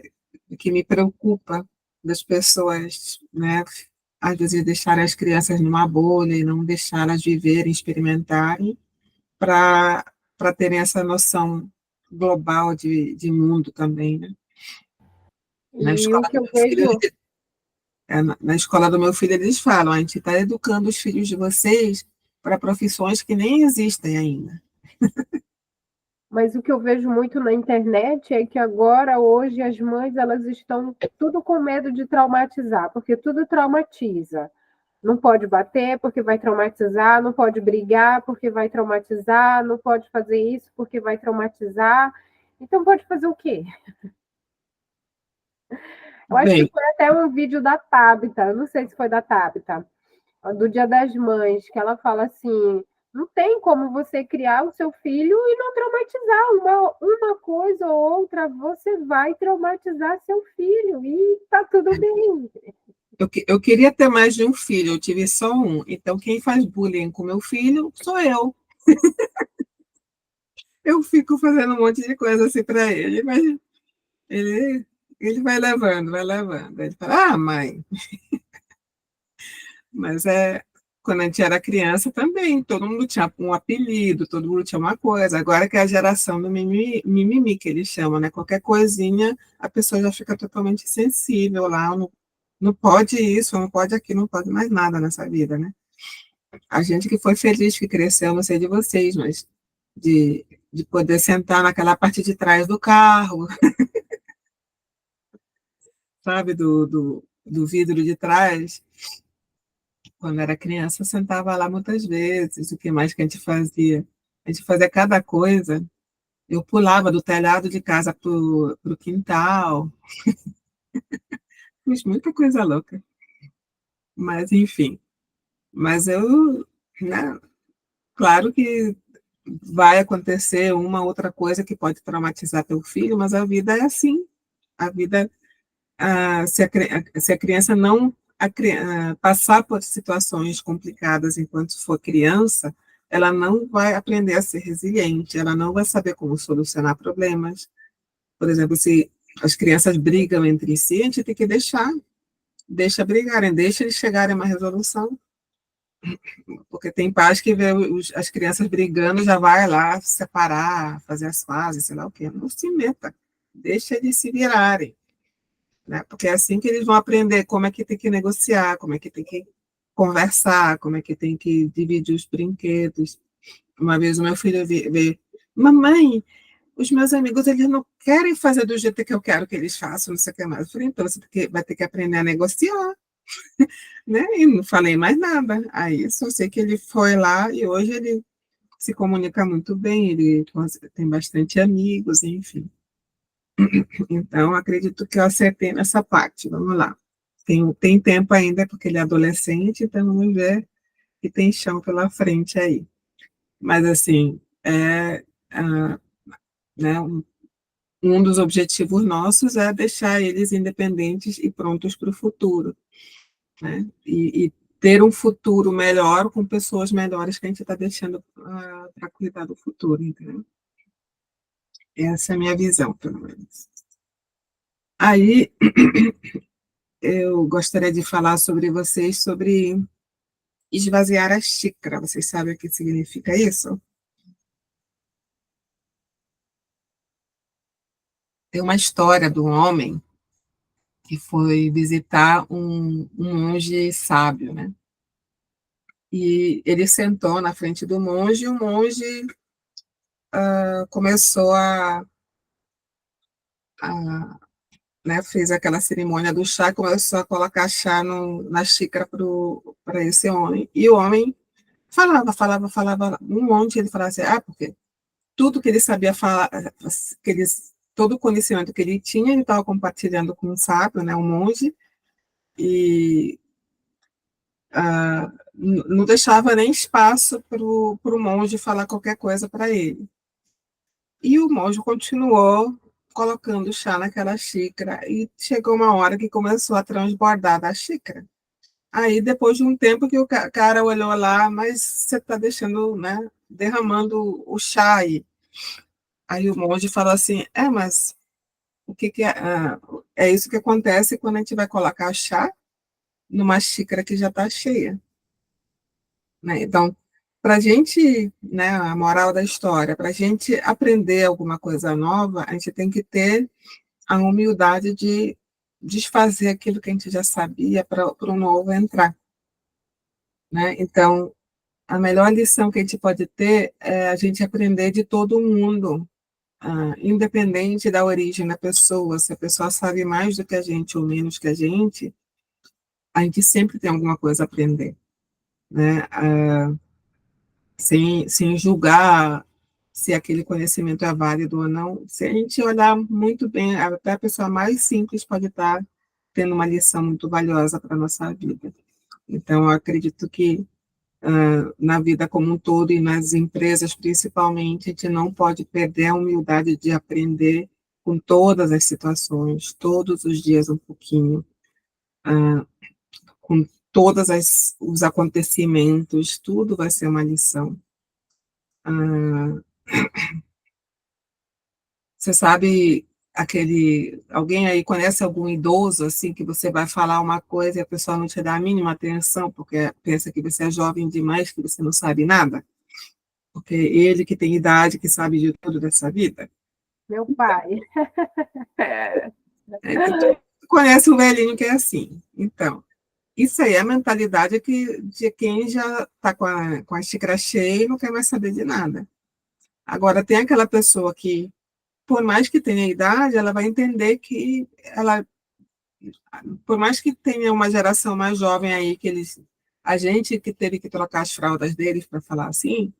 que me preocupa das pessoas, né, às vezes deixarem as crianças numa bolha e não deixá-las viverem, experimentarem, para terem essa noção global de mundo também, né? Na E o escola que do eu meu filho, vejo, na escola do meu filho, eles falam, a gente está educando os filhos de vocês para profissões que nem existem ainda. mas o que eu vejo muito na internet é que agora, hoje, as mães, elas estão tudo com medo de traumatizar, porque tudo traumatiza. Não pode bater porque vai traumatizar, não pode brigar porque vai traumatizar, não pode fazer isso porque vai traumatizar. Então pode fazer o quê? Eu acho que Bem, foi até um vídeo da Tabita, eu não sei se foi da Tabita, do Dia das Mães, que ela fala assim: não tem como você criar o seu filho e não traumatizar. Uma coisa ou outra, você vai traumatizar seu filho e tá tudo bem. eu queria ter mais de um filho, eu tive só um. Então, quem faz bullying com meu filho sou eu. Eu fico fazendo um monte de coisa assim para ele, mas ele, ele vai levando, vai levando. Ele fala, mãe, mas quando a gente era criança também, todo mundo tinha um apelido, todo mundo tinha uma coisa. Agora que é a geração do mimimi, que eles chamam, né? Qualquer coisinha, a pessoa já fica totalmente sensível lá, não, não pode isso, não pode aquilo, não pode mais nada nessa vida, né? A gente que foi feliz, que cresceu, não sei de vocês, mas de poder sentar naquela parte de trás do carro, sabe, do vidro de trás. Quando era criança, eu sentava lá muitas vezes. O que mais que a gente fazia? A gente fazia cada coisa. Eu pulava do telhado de casa para o quintal. Fiz muita coisa louca. Mas, enfim. Mas eu, né, claro que vai acontecer uma outra coisa que pode traumatizar teu filho, mas a vida é assim. A vida, se a criança não passar por situações complicadas enquanto for criança, ela não vai aprender a ser resiliente, ela não vai saber como solucionar problemas. Por exemplo, se as crianças brigam entre si, a gente tem que deixa brigarem, deixa eles chegarem a uma resolução, porque tem pais que vê as crianças brigando, já vai lá separar, fazer as pazes, sei lá o quê. Não se meta, deixa eles se virarem, né? Porque é assim que eles vão aprender como é que tem que negociar, como é que tem que conversar, como é que tem que dividir os brinquedos. Uma vez o meu filho veio, mamãe, os meus amigos, eles não querem fazer do jeito que eu quero que eles façam, não sei o que mais. Eu falei, então você vai ter que aprender a negociar, né? E não falei mais nada. Aí só sei que ele foi lá e hoje ele se comunica muito bem, ele tem bastante amigos, enfim. Então, acredito que eu acertei nessa parte. Vamos lá. Tem tempo ainda, porque ele é adolescente, então vamos ver que tem chão pela frente aí. Mas, assim, né, um dos objetivos nossos é deixar eles independentes e prontos para o futuro, né? E ter um futuro melhor com pessoas melhores que a gente está deixando para cuidar do futuro, entendeu? Essa é a minha visão, pelo menos. Aí, eu gostaria de falar sobre vocês sobre esvaziar a xícara. Vocês sabem o que significa isso? Tem uma história de um homem que foi visitar um monge sábio, né? E ele sentou na frente do monge e o monge começou a né, fez aquela cerimônia do chá, começou a colocar chá na xícara para esse homem. E o homem falava um monte, ele falava assim, porque tudo que ele sabia falar, todo o conhecimento que ele tinha, ele estava compartilhando com o sábio, né, o monge, e não deixava nem espaço para o monge falar qualquer coisa para ele. E o monge continuou colocando chá naquela xícara, e chegou uma hora que começou a transbordar da xícara. Aí, depois de um tempo que o cara olhou lá, mas você está deixando, né, derramando o chá aí. Aí o monge falou assim, mas o que é? É isso que acontece quando a gente vai colocar chá numa xícara que já está cheia. Né? Então, para a gente, né, a moral da história, para a gente aprender alguma coisa nova, a gente tem que ter a humildade de desfazer aquilo que a gente já sabia para o novo entrar. Né? Então, a melhor lição que a gente pode ter é a gente aprender de todo mundo, independente da origem da pessoa. Se a pessoa sabe mais do que a gente ou menos que a gente sempre tem alguma coisa a aprender. Né? Sem julgar se aquele conhecimento é válido ou não. Se a gente olhar muito bem, até a pessoa mais simples pode estar tendo uma lição muito valiosa para a nossa vida. Então, eu acredito que na vida como um todo e nas empresas principalmente, a gente não pode perder a humildade de aprender com todas as situações, todos os dias um pouquinho, com todos os acontecimentos, tudo vai ser uma lição. Você sabe alguém aí conhece algum idoso assim que você vai falar uma coisa e a pessoa não te dá a mínima atenção porque pensa que você é jovem demais, que você não sabe nada? Porque ele que tem idade, que sabe de tudo dessa vida. Meu pai. Então, tu conhece um velhinho que é assim. Então, isso aí é a mentalidade de quem já está com a xícara cheia e não quer mais saber de nada. Agora, tem aquela pessoa que, por mais que tenha idade, ela vai entender que por mais que tenha uma geração mais jovem aí, a gente que teve que trocar as fraldas deles, para falar assim,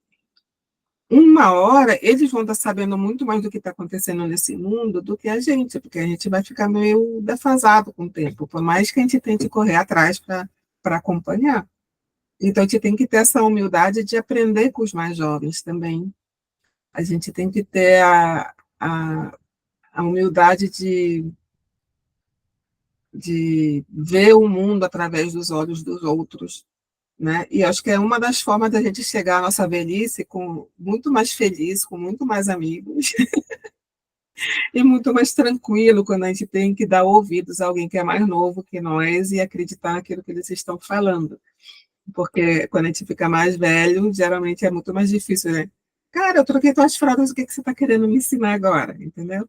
uma hora eles vão estar sabendo muito mais do que está acontecendo nesse mundo do que a gente, porque a gente vai ficar meio defasado com o tempo, por mais que a gente tente correr atrás para acompanhar. Então, a gente tem que ter essa humildade de aprender com os mais jovens também. A gente tem que ter a humildade de ver o mundo através dos olhos dos outros. Né? E acho que é uma das formas da gente chegar à nossa velhice muito mais feliz, com muito mais amigos, e muito mais tranquilo quando a gente tem que dar ouvidos a alguém que é mais novo que nós e acreditar naquilo que eles estão falando. Porque quando a gente fica mais velho, geralmente é muito mais difícil, né? Cara, eu troquei tuas fraldas, o que você está querendo me ensinar agora? Entendeu?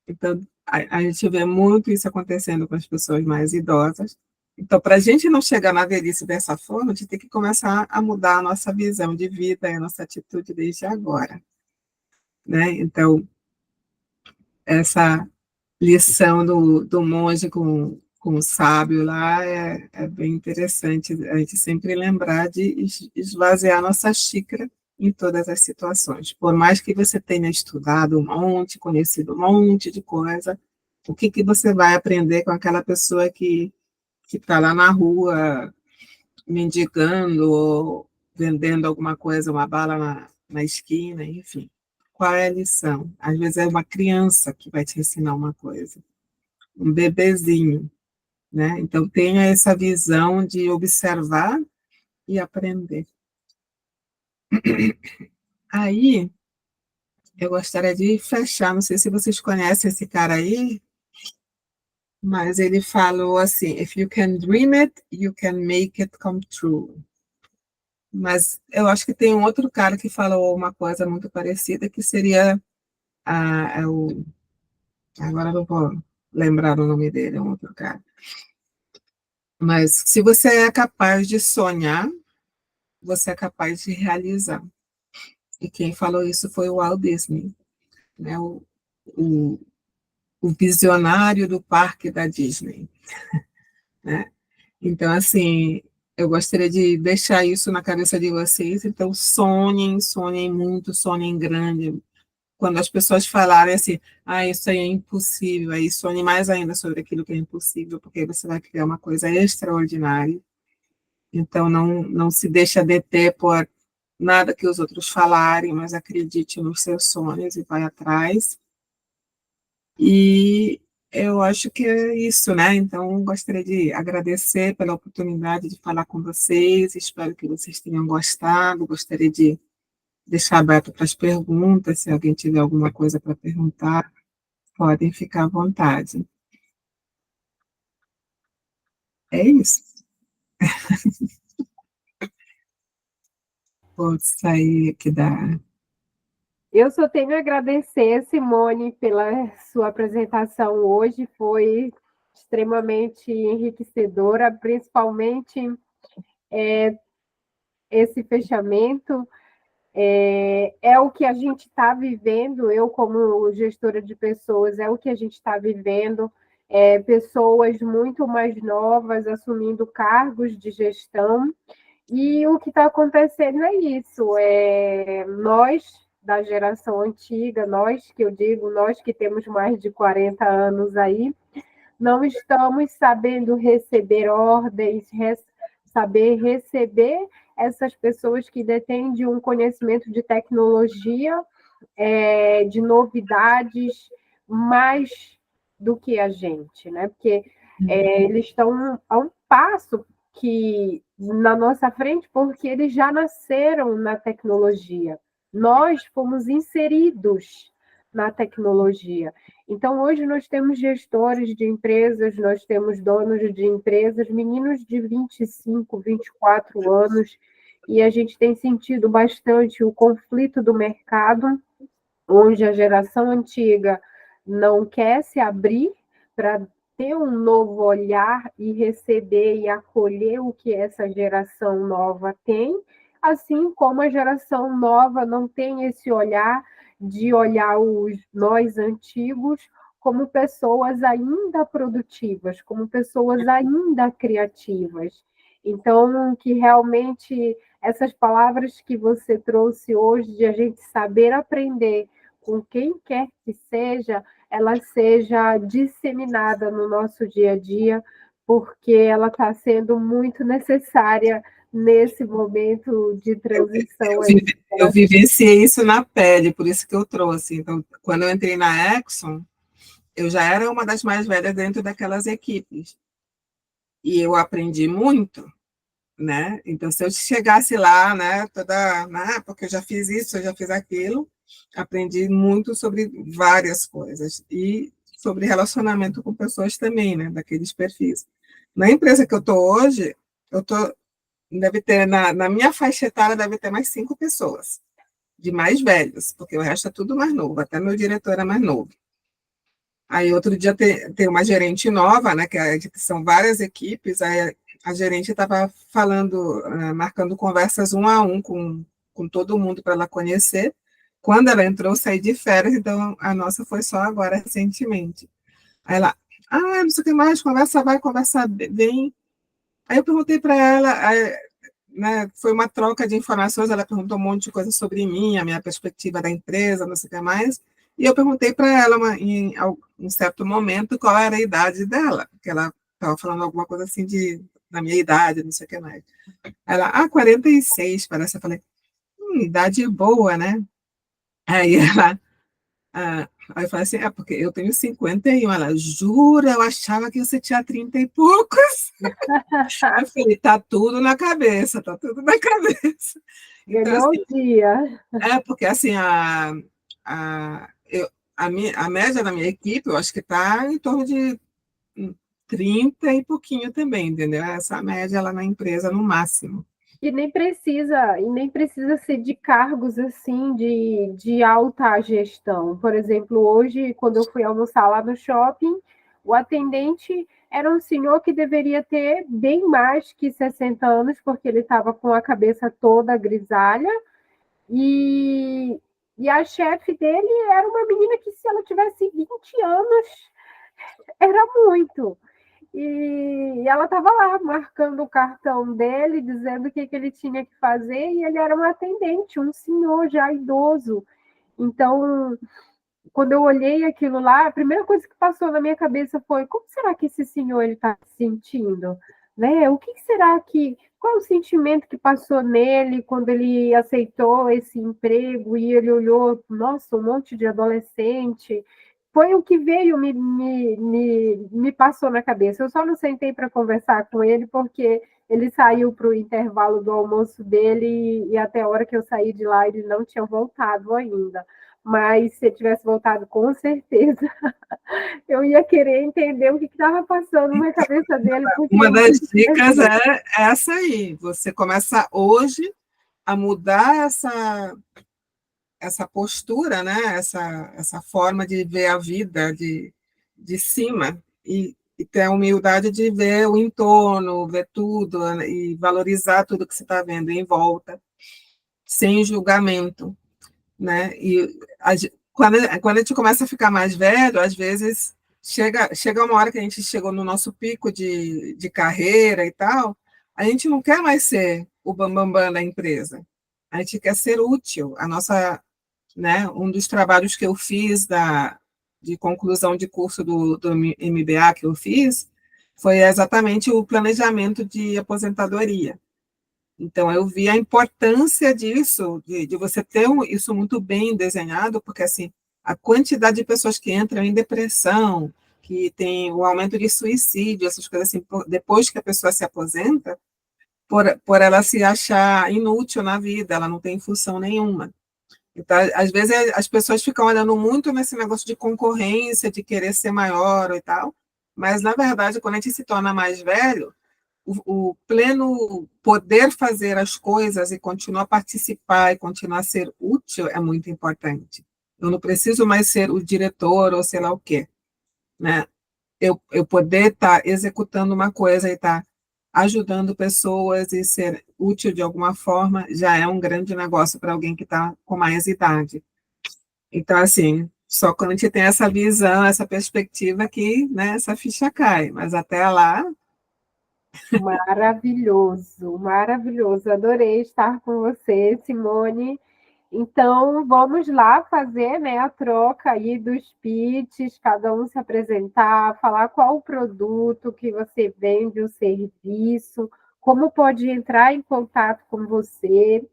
Então, a gente vê muito isso acontecendo com as pessoas mais idosas. Então, para a gente não chegar na velhice dessa forma, a gente tem que começar a mudar a nossa visão de vida e a nossa atitude desde agora. Né? Então, essa lição do monge com o sábio lá é bem interessante, a gente sempre lembrar de esvaziar nossa xícara em todas as situações. Por mais que você tenha estudado um monte, conhecido um monte de coisa, o que você vai aprender com aquela pessoa que está lá na rua mendigando ou vendendo alguma coisa, uma bala na esquina, enfim. Qual é a lição? Às vezes é uma criança que vai te ensinar uma coisa, um bebezinho, né? Então, tenha essa visão de observar e aprender. Aí, eu gostaria de fechar, não sei se vocês conhecem esse cara aí, mas ele falou assim, if you can dream it, you can make it come true. Mas eu acho que tem um outro cara que falou uma coisa muito parecida, que seria agora não vou lembrar o nome dele, é um outro cara. Mas se você é capaz de sonhar, você é capaz de realizar. E quem falou isso foi o Walt Disney, né? o visionário do parque da Disney. Né? Então, assim, eu gostaria de deixar isso na cabeça de vocês. Então, sonhem, sonhem muito, sonhem grande. Quando as pessoas falarem assim, isso aí é impossível, aí sonhe mais ainda sobre aquilo que é impossível, porque você vai criar uma coisa extraordinária. Então, não se deixa deter por nada que os outros falarem, mas acredite nos seus sonhos e vai atrás. E eu acho que é isso, né? Então, gostaria de agradecer pela oportunidade de falar com vocês, espero que vocês tenham gostado, gostaria de deixar aberto para as perguntas, se alguém tiver alguma coisa para perguntar, podem ficar à vontade. É isso. Vou sair aqui da... Eu só tenho a agradecer, Simone, pela sua apresentação hoje, foi extremamente enriquecedora, principalmente esse fechamento. É o que a gente está vivendo, eu como gestora de pessoas, é o que a gente está vivendo, pessoas muito mais novas assumindo cargos de gestão, e o que está acontecendo é isso, nós da geração antiga, nós que eu digo, nós que temos mais de 40 anos aí, não estamos sabendo receber ordens, saber receber essas pessoas que detêm de um conhecimento de tecnologia, de novidades, mais do que a gente, né? Porque eles estão a um passo que na nossa frente, porque eles já nasceram na tecnologia. Nós fomos inseridos na tecnologia. Então, hoje nós temos gestores de empresas, nós temos donos de empresas, meninos de 25, 24 anos, e a gente tem sentido bastante o conflito do mercado, onde a geração antiga não quer se abrir para ter um novo olhar e receber e acolher o que essa geração nova tem, assim como a geração nova não tem esse olhar de olhar nós antigos como pessoas ainda produtivas, como pessoas ainda criativas. Então, que realmente essas palavras que você trouxe hoje, de a gente saber aprender com quem quer que seja, ela seja disseminada no nosso dia a dia, porque ela está sendo muito necessária nesse momento de transição aí. Eu vivenciei isso na pele, por isso que eu trouxe. Então, quando eu entrei na Exxon, eu já era uma das mais velhas dentro daquelas equipes. E eu aprendi muito, né? Então, se eu chegasse lá, né, porque eu já fiz isso, eu já fiz aquilo, aprendi muito sobre várias coisas e sobre relacionamento com pessoas também, né, daqueles perfis. Na empresa que eu estou hoje, deve ter, na minha faixa etária, deve ter mais 5 pessoas, de mais velhos, porque o resto é tudo mais novo, até meu diretor é mais novo. Aí, outro dia, tem uma gerente nova, né, que são várias equipes, aí a gerente estava falando, marcando conversas 1 a 1 com todo mundo para ela conhecer. Quando ela entrou, eu saí de férias, então a nossa foi só agora, recentemente. Aí ela, não sei o que mais, conversa vai, conversa bem. Aí eu perguntei para ela, né, foi uma troca de informações, ela perguntou um monte de coisa sobre mim, a minha perspectiva da empresa, não sei o que mais, e eu perguntei para ela, em um certo momento, qual era a idade dela, porque ela estava falando alguma coisa assim da minha idade, não sei o que mais. Ela, 46, parece. Eu falei, idade boa, né? Aí ela, aí eu falei assim, porque eu tenho 51. Ela, jura? Eu achava que você tinha 30 e poucos. Eu falei, tá tudo na cabeça, tá tudo na cabeça. Então, Ganhou assim, o dia. porque assim, a média da minha equipe, eu acho que está em torno de 30 e pouquinho também, entendeu? Essa média lá na empresa, no máximo. E nem precisa ser de cargos assim de alta gestão. Por exemplo, hoje, quando eu fui almoçar lá no shopping, o atendente era um senhor que deveria ter bem mais que 60 anos, porque ele estava com a cabeça toda grisalha, e a chefe dele era uma menina que, se ela tivesse 20 anos, era muito. E ela estava lá marcando o cartão dele, dizendo o que ele tinha que fazer, e ele era um atendente, um senhor já idoso. Então, quando eu olhei aquilo lá, a primeira coisa que passou na minha cabeça foi: como será que esse senhor está se sentindo? né? O que será qual é o sentimento que passou nele quando ele aceitou esse emprego e ele olhou, nossa, um monte de adolescente? Foi o que veio, me passou na cabeça. Eu só não sentei para conversar com ele, porque ele saiu para o intervalo do almoço dele e até a hora que eu saí de lá ele não tinha voltado ainda. Mas se ele tivesse voltado, com certeza, eu ia querer entender o que estava passando na cabeça dele. Uma das dicas é essa aí. Você começa hoje a mudar essa postura, né? Essa forma de ver a vida de cima e ter a humildade de ver o entorno, ver tudo e valorizar tudo que você está vendo em volta, sem julgamento, né? Quando a gente começa a ficar mais velho, às vezes chega uma hora que a gente chegou no nosso pico de carreira e tal, a gente não quer mais ser o bambambam da empresa, a gente quer ser útil. Né, um dos trabalhos que eu fiz de conclusão de curso do MBA que eu fiz foi exatamente o planejamento de aposentadoria. Então, eu vi a importância disso, de você ter isso muito bem desenhado, porque, assim, a quantidade de pessoas que entram em depressão, que tem o aumento de suicídio, essas coisas assim, depois que a pessoa se aposenta, por ela se achar inútil na vida, ela não tem função nenhuma. Então, às vezes, as pessoas ficam olhando muito nesse negócio de concorrência, de querer ser maior e tal, mas, na verdade, quando a gente se torna mais velho, o pleno poder fazer as coisas e continuar a participar e continuar a ser útil é muito importante. Eu não preciso mais ser o diretor ou sei lá o quê, né? Eu poder estar executando uma coisa e estar ajudando pessoas e ser útil de alguma forma já é um grande negócio para alguém que está com mais idade. Então, assim, só quando a gente tem essa visão, essa perspectiva que, né, essa ficha cai, mas até lá... Maravilhoso, maravilhoso. Adorei estar com você, Simone. Então, vamos lá fazer, né, a troca aí dos pitches, cada um se apresentar, falar qual o produto que você vende, o serviço, como pode entrar em contato com você.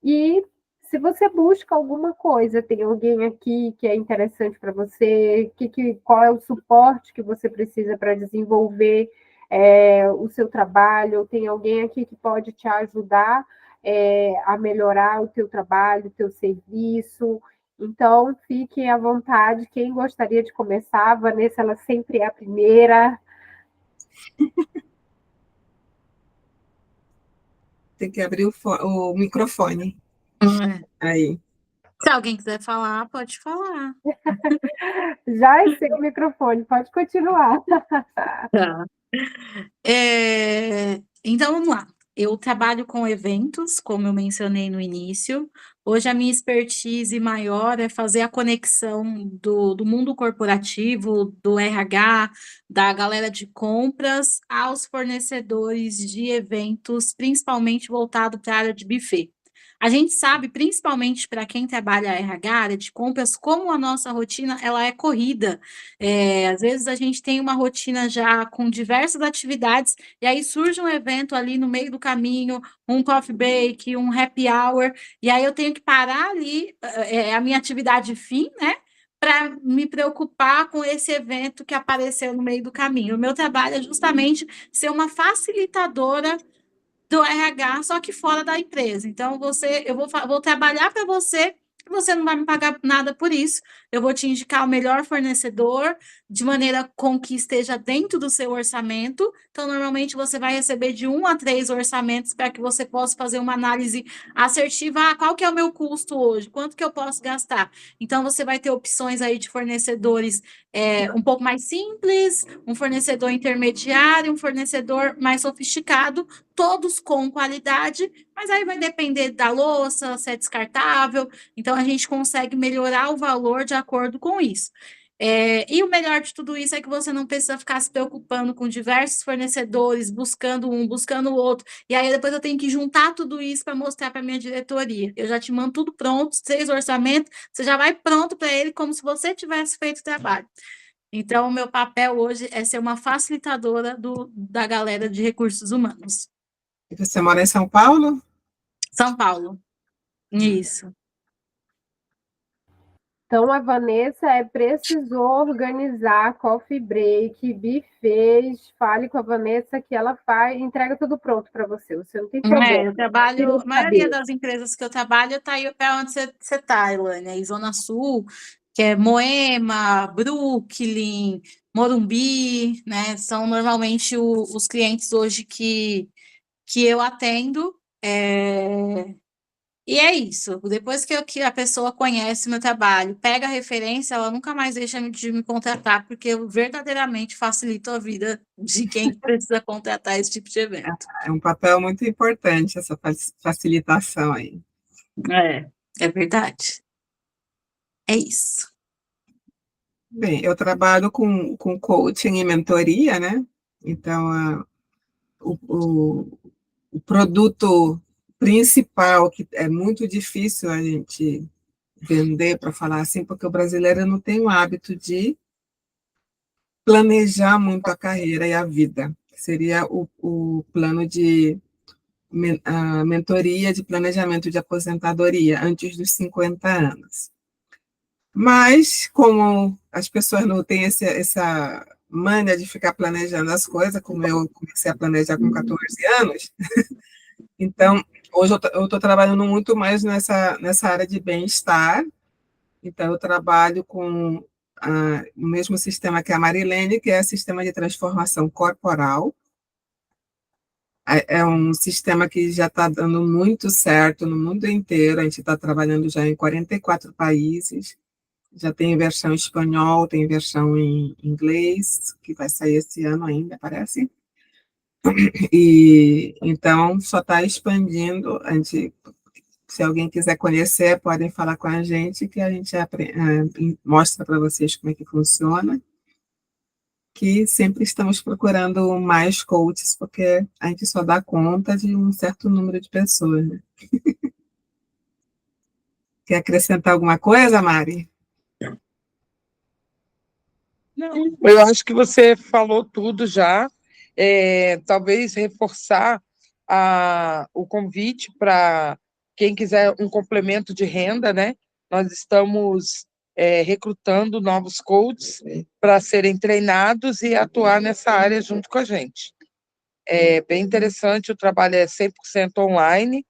E se você busca alguma coisa, tem alguém aqui que é interessante para você, qual é o suporte que você precisa para desenvolver o seu trabalho, tem alguém aqui que pode te ajudar a melhorar o teu trabalho, o teu serviço. Então, fiquem à vontade. Quem gostaria de começar? A Vanessa, ela sempre é a primeira. Tem que abrir o microfone. Aí. Se alguém quiser falar, pode falar. Já é seu microfone, pode continuar. Tá. Então, vamos lá. Eu trabalho com eventos, como eu mencionei no início. Hoje, a minha expertise maior é fazer a conexão do mundo corporativo, do RH, da galera de compras, aos fornecedores de eventos, principalmente voltado para a área de buffet. A gente sabe, principalmente para quem trabalha a RH, área de compras, como a nossa rotina ela é corrida. Às vezes a gente tem uma rotina já com diversas atividades, e aí surge um evento ali no meio do caminho, um coffee break, um happy hour, e aí eu tenho que parar ali a minha atividade fim, né? Para me preocupar com esse evento que apareceu no meio do caminho. O meu trabalho é justamente ser uma facilitadora do RH, só que fora da empresa. Então, eu vou trabalhar para você, você não vai me pagar nada por isso. Eu vou te indicar o melhor fornecedor, de maneira com que esteja dentro do seu orçamento. Então, normalmente, você vai receber de 1 a 3 orçamentos para que você possa fazer uma análise assertiva. Qual que é o meu custo hoje? Quanto que eu posso gastar? Então, você vai ter opções aí de fornecedores um pouco mais simples, um fornecedor intermediário, um fornecedor mais sofisticado, todos com qualidade, mas aí vai depender da louça, se é descartável, então a gente consegue melhorar o valor de acordo com isso. E o melhor de tudo isso é que você não precisa ficar se preocupando com diversos fornecedores, buscando um, buscando o outro, e aí depois eu tenho que juntar tudo isso para mostrar para a minha diretoria. Eu já te mando tudo pronto, 6 orçamentos, você já vai pronto para ele, como se você tivesse feito o trabalho. Então, o meu papel hoje é ser uma facilitadora da galera de recursos humanos. E você mora em São Paulo? São Paulo. Isso. Então, a Vanessa precisou organizar coffee break, buffets. Fale com a Vanessa que ela faz, entrega tudo pronto para você. Você não tem problema. Eu trabalho, a maioria saber. das empresas que eu trabalho está aí para onde você está, Elane, aí Zona Sul, que é Moema, Brooklyn, Morumbi, né? São normalmente os clientes hoje que eu atendo. E é isso. Depois que a pessoa conhece meu trabalho, pega a referência, ela nunca mais deixa de me contratar, porque eu verdadeiramente facilito a vida de quem precisa contratar esse tipo de evento. É um papel muito importante essa facilitação aí. É verdade. É isso. Bem, eu trabalho com coaching e mentoria, né? Então, o produto principal, que é muito difícil a gente vender, para falar assim, porque o brasileiro não tem o hábito de planejar muito a carreira e a vida. Seria o plano de a mentoria de planejamento de aposentadoria antes dos 50 anos. Mas, como as pessoas não têm essa mania de ficar planejando as coisas, como eu comecei a planejar com 14 anos, então, hoje eu estou trabalhando muito mais nessa área de bem-estar. Então, eu trabalho com o mesmo sistema que a Marilene, que é o sistema de transformação corporal. É um sistema que já está dando muito certo no mundo inteiro. A gente está trabalhando já em 44 países. Já tem versão em espanhol, tem versão em inglês, que vai sair esse ano ainda, parece. E então só está expandindo. Se alguém quiser conhecer, podem falar com a gente, que a gente mostra para vocês como é que funciona. Que sempre estamos procurando mais coaches, porque a gente só dá conta de um certo número de pessoas, né? Quer acrescentar alguma coisa, Mari? Não, eu acho que você falou tudo já. Talvez reforçar o convite para quem quiser um complemento de renda, né? Nós estamos recrutando novos coaches para serem treinados e atuar nessa área junto com a gente. É bem interessante, o trabalho é 100% online,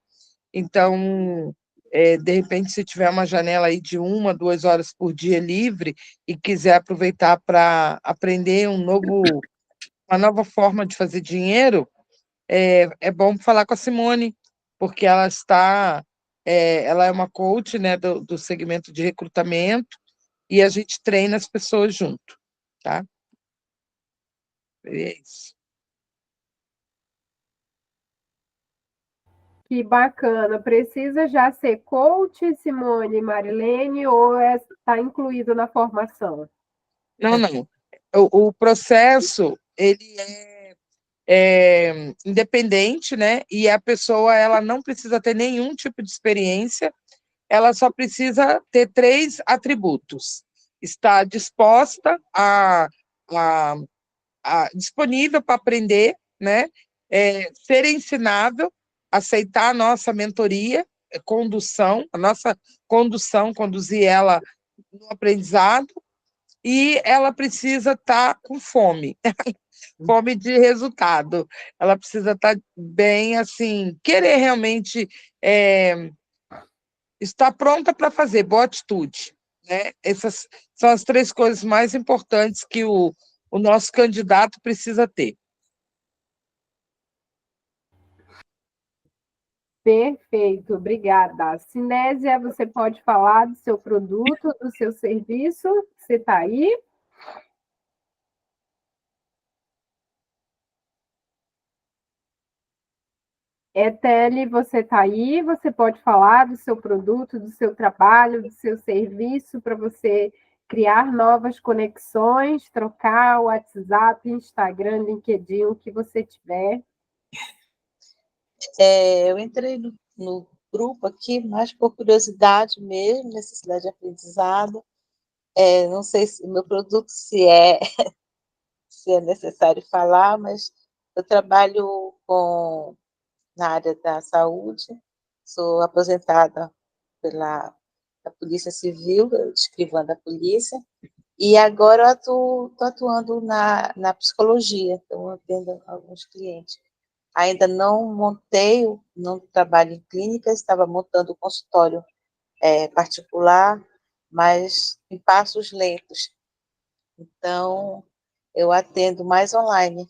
então, de repente, se tiver uma janela aí de 1, 2 horas por dia livre e quiser aproveitar para aprender uma nova forma de fazer dinheiro, é bom falar com a Simone, porque ela é uma coach, né, do segmento de recrutamento e a gente treina as pessoas junto, tá? É isso. Que bacana. Precisa já ser coach, Simone e Marilene, ou está incluído na formação? Não, não. O processo, ele é independente, né? E a pessoa, ela não precisa ter nenhum tipo de experiência, ela só precisa ter 3 atributos: estar disposta disponível para aprender, né? Ser ensinável, aceitar a nossa mentoria, condução, a nossa condução, conduzir ela no aprendizado, e ela precisa estar com fome, fome de resultado. Ela precisa estar bem, assim, querer realmente estar pronta para fazer, boa atitude, né? Essas são as 3 coisas mais importantes que o nosso candidato precisa ter. Perfeito, obrigada. Sinésia, você pode falar do seu produto, do seu serviço? Você está aí? Eteli, você está aí? Você pode falar do seu produto, do seu trabalho, do seu serviço, para você criar novas conexões, trocar o WhatsApp, Instagram, LinkedIn, o que você tiver. Eu entrei no grupo aqui mais por curiosidade mesmo, necessidade de aprendizado, não sei se o meu produto se é necessário falar, mas eu trabalho na área da saúde, sou aposentada da Polícia Civil, escrivã da polícia, e agora eu estou atuando na psicologia, então eu atendo alguns clientes. Ainda não trabalho em clínica, estava montando um consultório particular, mas em passos lentos. Então, eu atendo mais online,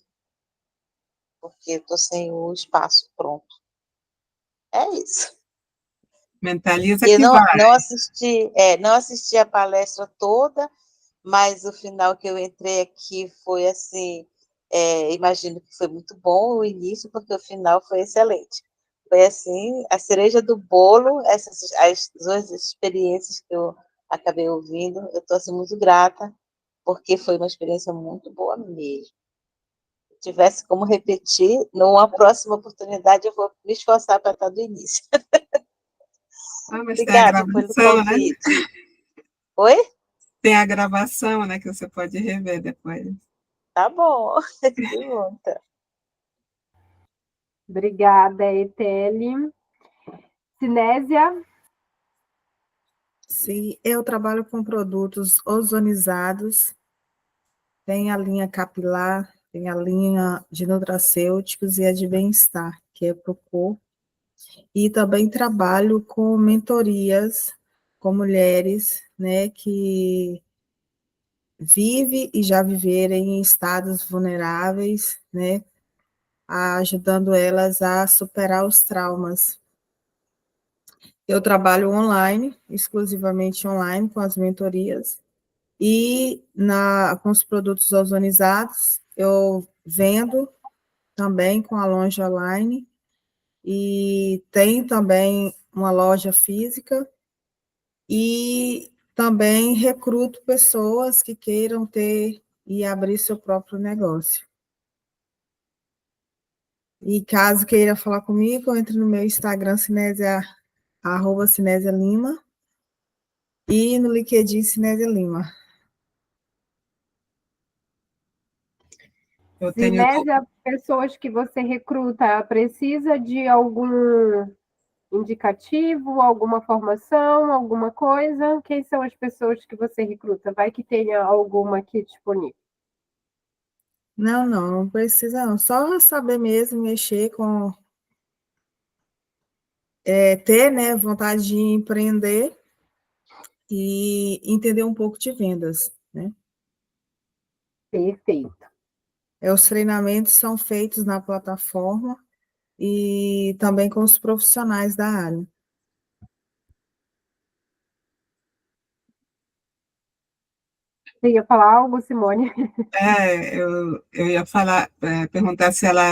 porque estou sem o espaço pronto. É isso. Mentaliza Eu que vai. não assisti a palestra toda, mas o final que eu entrei aqui foi assim, imagino que foi muito bom o início, porque o final foi excelente. Foi assim, a cereja do bolo, as duas experiências que eu acabei ouvindo, eu estou assim, muito grata, porque foi uma experiência muito boa mesmo. Se tivesse como repetir, numa próxima oportunidade eu vou me esforçar para estar do início. Ah, mas tem a Obrigada pelo gravação, né? convite. Oi? Tem a gravação, né, que você pode rever depois. Tá bom. Que bom, tá. Obrigada, Eteli. Sinésia? Sim, eu trabalho com produtos ozonizados, tem a linha capilar, tem a linha de nutracêuticos e a de bem-estar, que é para o corpo. E também trabalho com mentorias com mulheres, né, que vivem e já viveram em estados vulneráveis, né, ajudando elas a superar os traumas. Eu trabalho online, exclusivamente online, com as mentorias, e com os produtos ozonizados, eu vendo também com a loja online, e tem também uma loja física, e também recruto pessoas que queiram ter e abrir seu próprio negócio. E caso queira falar comigo, entre no meu Instagram, @Cinésia Lima, e no LinkedIn, Cinésia Lima. Eu tenho. Sinésia, pessoas que você recruta, precisa de algum indicativo, alguma formação, alguma coisa? Quem são as pessoas que você recruta? Vai que tenha alguma aqui disponível. Não precisa não. Só saber mesmo mexer ter, né, vontade de empreender e entender um pouco de vendas, né? Perfeito. Os treinamentos são feitos na plataforma e também com os profissionais da área. Você ia falar algo, Simone? Eu ia falar, perguntar se ela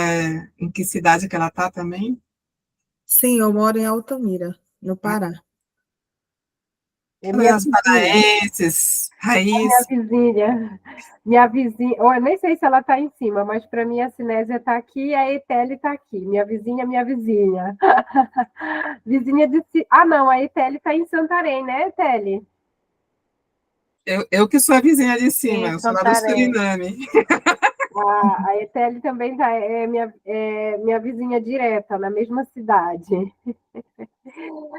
em que cidade que ela está também. Sim, eu moro em Altamira, no Pará. É minha As vizinha. paraenses, Minha raiz. vizinha. Minha vizinha. Eu nem sei se ela está em cima, mas para mim a Sinésia está aqui e a Eteli está aqui. Minha vizinha, minha vizinha. Vizinha de. Ah, não, a Eteli está em Santarém, né, Eteli? Eu que sou a vizinha de cima, Sim, eu sou lá do Santarém. Suriname. A Eteli também é minha vizinha direta, na mesma cidade.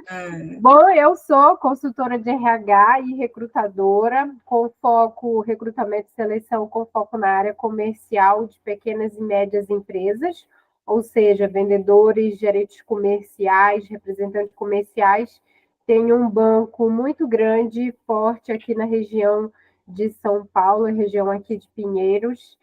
É, Bom, eu sou consultora de RH e recrutadora, com foco recrutamento e seleção, com foco na área comercial de pequenas e médias empresas, ou seja, vendedores, gerentes comerciais, representantes comerciais. Tenho um banco muito grande e forte aqui na região de São Paulo, região aqui de Pinheiros,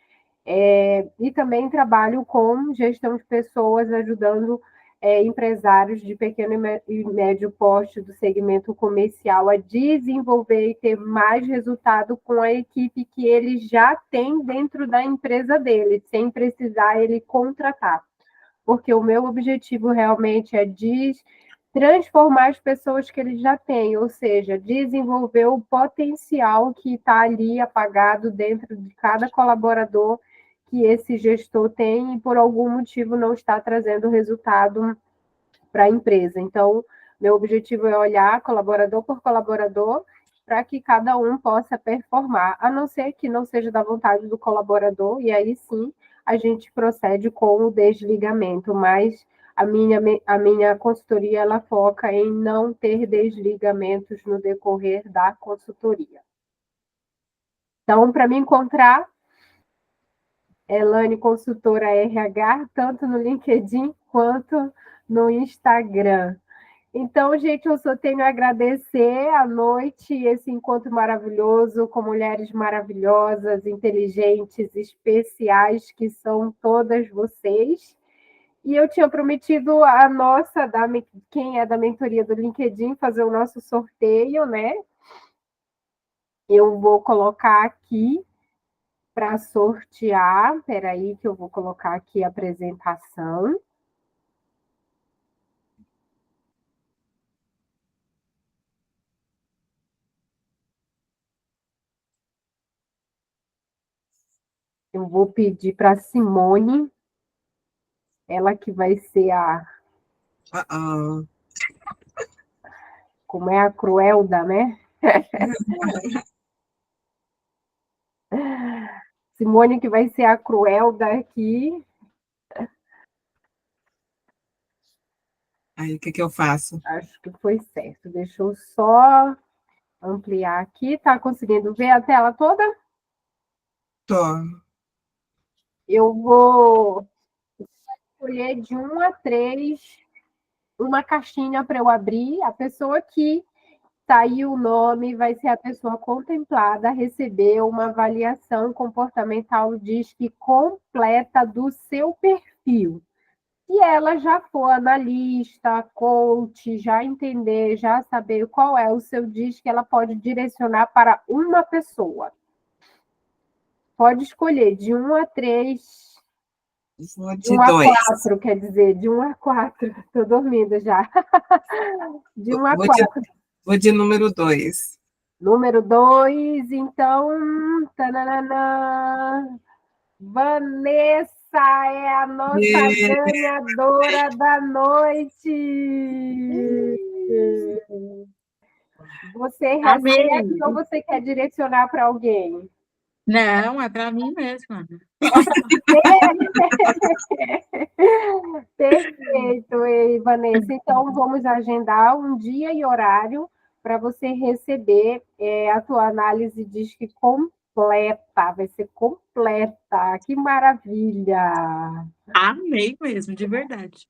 e também trabalho com gestão de pessoas, ajudando empresários de pequeno e médio porte do segmento comercial a desenvolver e ter mais resultado com a equipe que ele já tem dentro da empresa dele, sem precisar ele contratar. Porque o meu objetivo realmente é de transformar as pessoas que ele já tem, ou seja, desenvolver o potencial que está ali apagado dentro de cada colaborador que esse gestor tem e por algum motivo não está trazendo resultado para a empresa. Então, meu objetivo é olhar colaborador por colaborador para que cada um possa performar, a não ser que não seja da vontade do colaborador, e aí sim a gente procede com o desligamento, mas a minha consultoria ela foca em não ter desligamentos no decorrer da consultoria. Então, para me encontrar, Elane Consultora RH, tanto no LinkedIn quanto no Instagram. Então, gente, eu só tenho a agradecer à noite esse encontro maravilhoso com mulheres maravilhosas, inteligentes, especiais, que são todas vocês. E eu tinha prometido a nossa, quem é da mentoria do LinkedIn, fazer o nosso sorteio, né? Eu vou colocar aqui para sortear. Espera aí que eu vou colocar aqui a apresentação. Eu vou pedir para a Simone, ela que vai ser como é a Cruelda, né? Simone que vai ser a Cruelda aqui. Aí, o que eu faço? Acho que foi certo. Deixa eu só ampliar aqui. Tá conseguindo ver a tela toda? Tô. Eu vou escolher de 1 a 3 uma caixinha para eu abrir. A pessoa que saiu o nome vai ser a pessoa contemplada a receber uma avaliação comportamental DISC completa do seu perfil. Se ela já for analista, coach, já entender, já saber qual é o seu DISC, ela pode direcionar para uma pessoa. Pode escolher de 1 a 3. Vou De 1 a 4, quer dizer, de 1 a 4. Estou dormindo já. De 1 a 4. Vou de número 2. Número 2, então. Tananana, Vanessa é a nossa ganhadora da noite. Você recebe ou você quer direcionar para alguém? Não, é para mim mesma. Perfeito, Vanessa. Então, vamos agendar um dia e horário para você receber a tua análise DISC completa. Vai ser completa. Que maravilha! Amei mesmo, de verdade.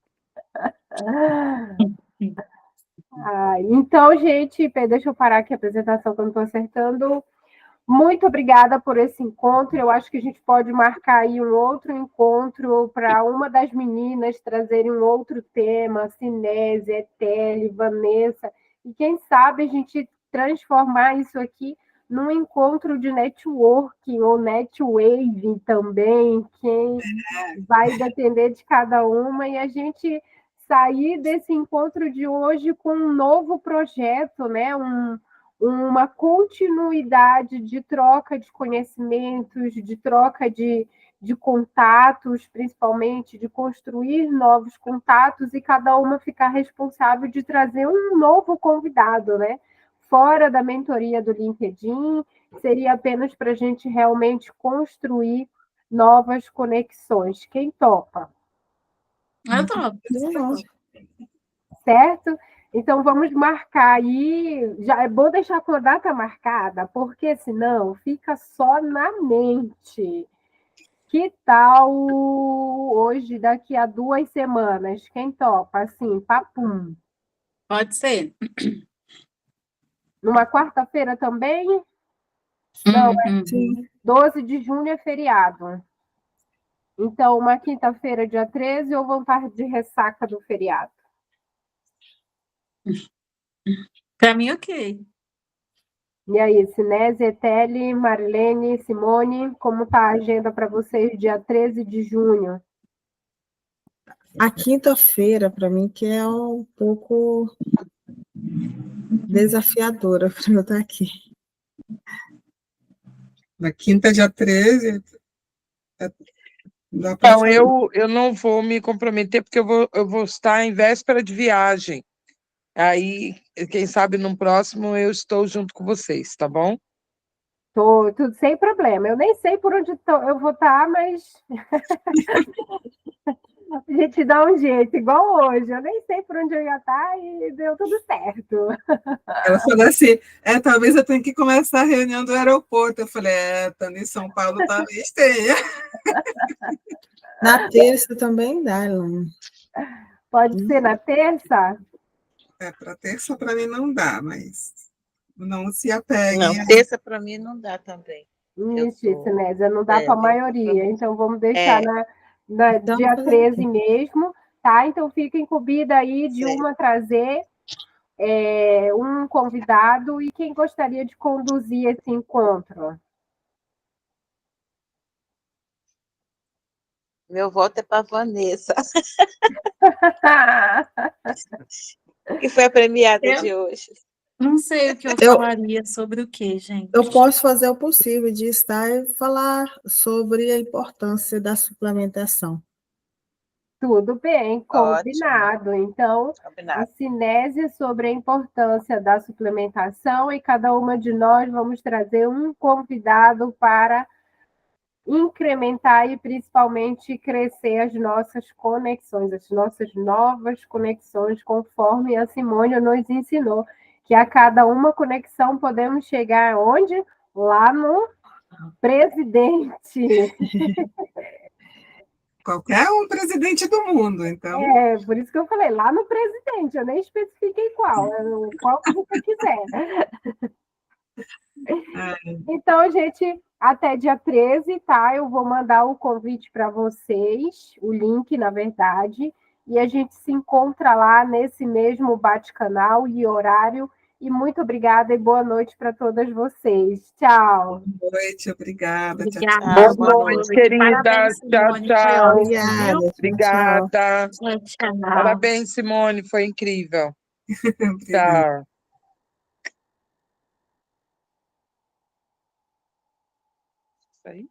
Então, gente, deixa eu parar aqui a apresentação que eu não estou acertando. Muito obrigada por esse encontro. Eu acho que a gente pode marcar aí um outro encontro para uma das meninas trazerem um outro tema, Cinésia, Etele, Vanessa, e quem sabe a gente transformar isso aqui num encontro de networking ou netwave também, quem vai depender de cada uma, e a gente sair desse encontro de hoje com um novo projeto, né? Uma continuidade de troca de conhecimentos, de troca de contatos, principalmente de construir novos contatos, e cada uma ficar responsável de trazer um novo convidado, né? Fora da mentoria do LinkedIn, seria apenas para a gente realmente construir novas conexões. Quem topa? Eu topo. Certo? Então, vamos marcar aí. Já é bom deixar com a data marcada, porque senão fica só na mente. Que tal hoje, daqui a 2 semanas? Quem topa? Assim, papum. Pode ser. Numa quarta-feira também? Não, 12 de junho é feriado. Então, uma quinta-feira, dia 13, ou vão estar de ressaca do feriado? Para mim, ok. E aí, Cinésia, Etele, Marilene, Simone, como está a agenda para vocês dia 13 de junho? A quinta-feira, para mim, que é um pouco desafiadora para eu estar aqui. Na quinta, dia 13. Então, eu não vou me comprometer, porque eu vou estar em véspera de viagem. Aí, quem sabe no próximo eu estou junto com vocês, tá bom? Tudo sem problema. Eu nem sei por onde eu vou estar, mas a gente dá um jeito, igual hoje. Eu nem sei por onde eu ia estar e deu tudo certo. Ela falou assim, talvez eu tenha que começar a reunião do aeroporto. Eu falei, estando em São Paulo, talvez tenha. Na terça também dá, Elane. Pode ser na terça? Para terça, para mim, não dá, mas não se apeguem. Não, terça para mim não dá também. Isso, Nézia, não dá para a maioria. Então, vamos deixar Então, dia 13 mesmo, tá? Então, fica incumbida aí de Certo. uma trazer um convidado e quem gostaria de conduzir esse encontro. Meu voto é para Vanessa, que foi a premiada de hoje. Não sei o que eu falaria sobre o quê, gente. Eu posso fazer o possível de estar e falar sobre a importância da suplementação. Tudo bem, combinado. Então, a cinésia sobre a importância da suplementação e cada uma de nós vamos trazer um convidado para incrementar e principalmente crescer as nossas conexões, as nossas novas conexões, conforme a Simone nos ensinou, que a cada uma conexão podemos chegar onde? Lá no presidente. Qualquer um presidente do mundo, então. Por isso que eu falei, lá no presidente, eu nem especifiquei qual que você quiser. Então, gente, até dia 13, tá? Eu vou mandar o convite para vocês, o link, na verdade, e a gente se encontra lá nesse mesmo bate-canal e horário. E muito obrigada e boa noite para todas vocês. Tchau. Boa noite, obrigada. Obrigada. Boa noite, querida. Parabéns, Tchau, Simone, tchau. foi ótimo, viu? Obrigada. Tchau, tchau. Parabéns, Simone, foi incrível. Obrigada. Tchau. Isso aí.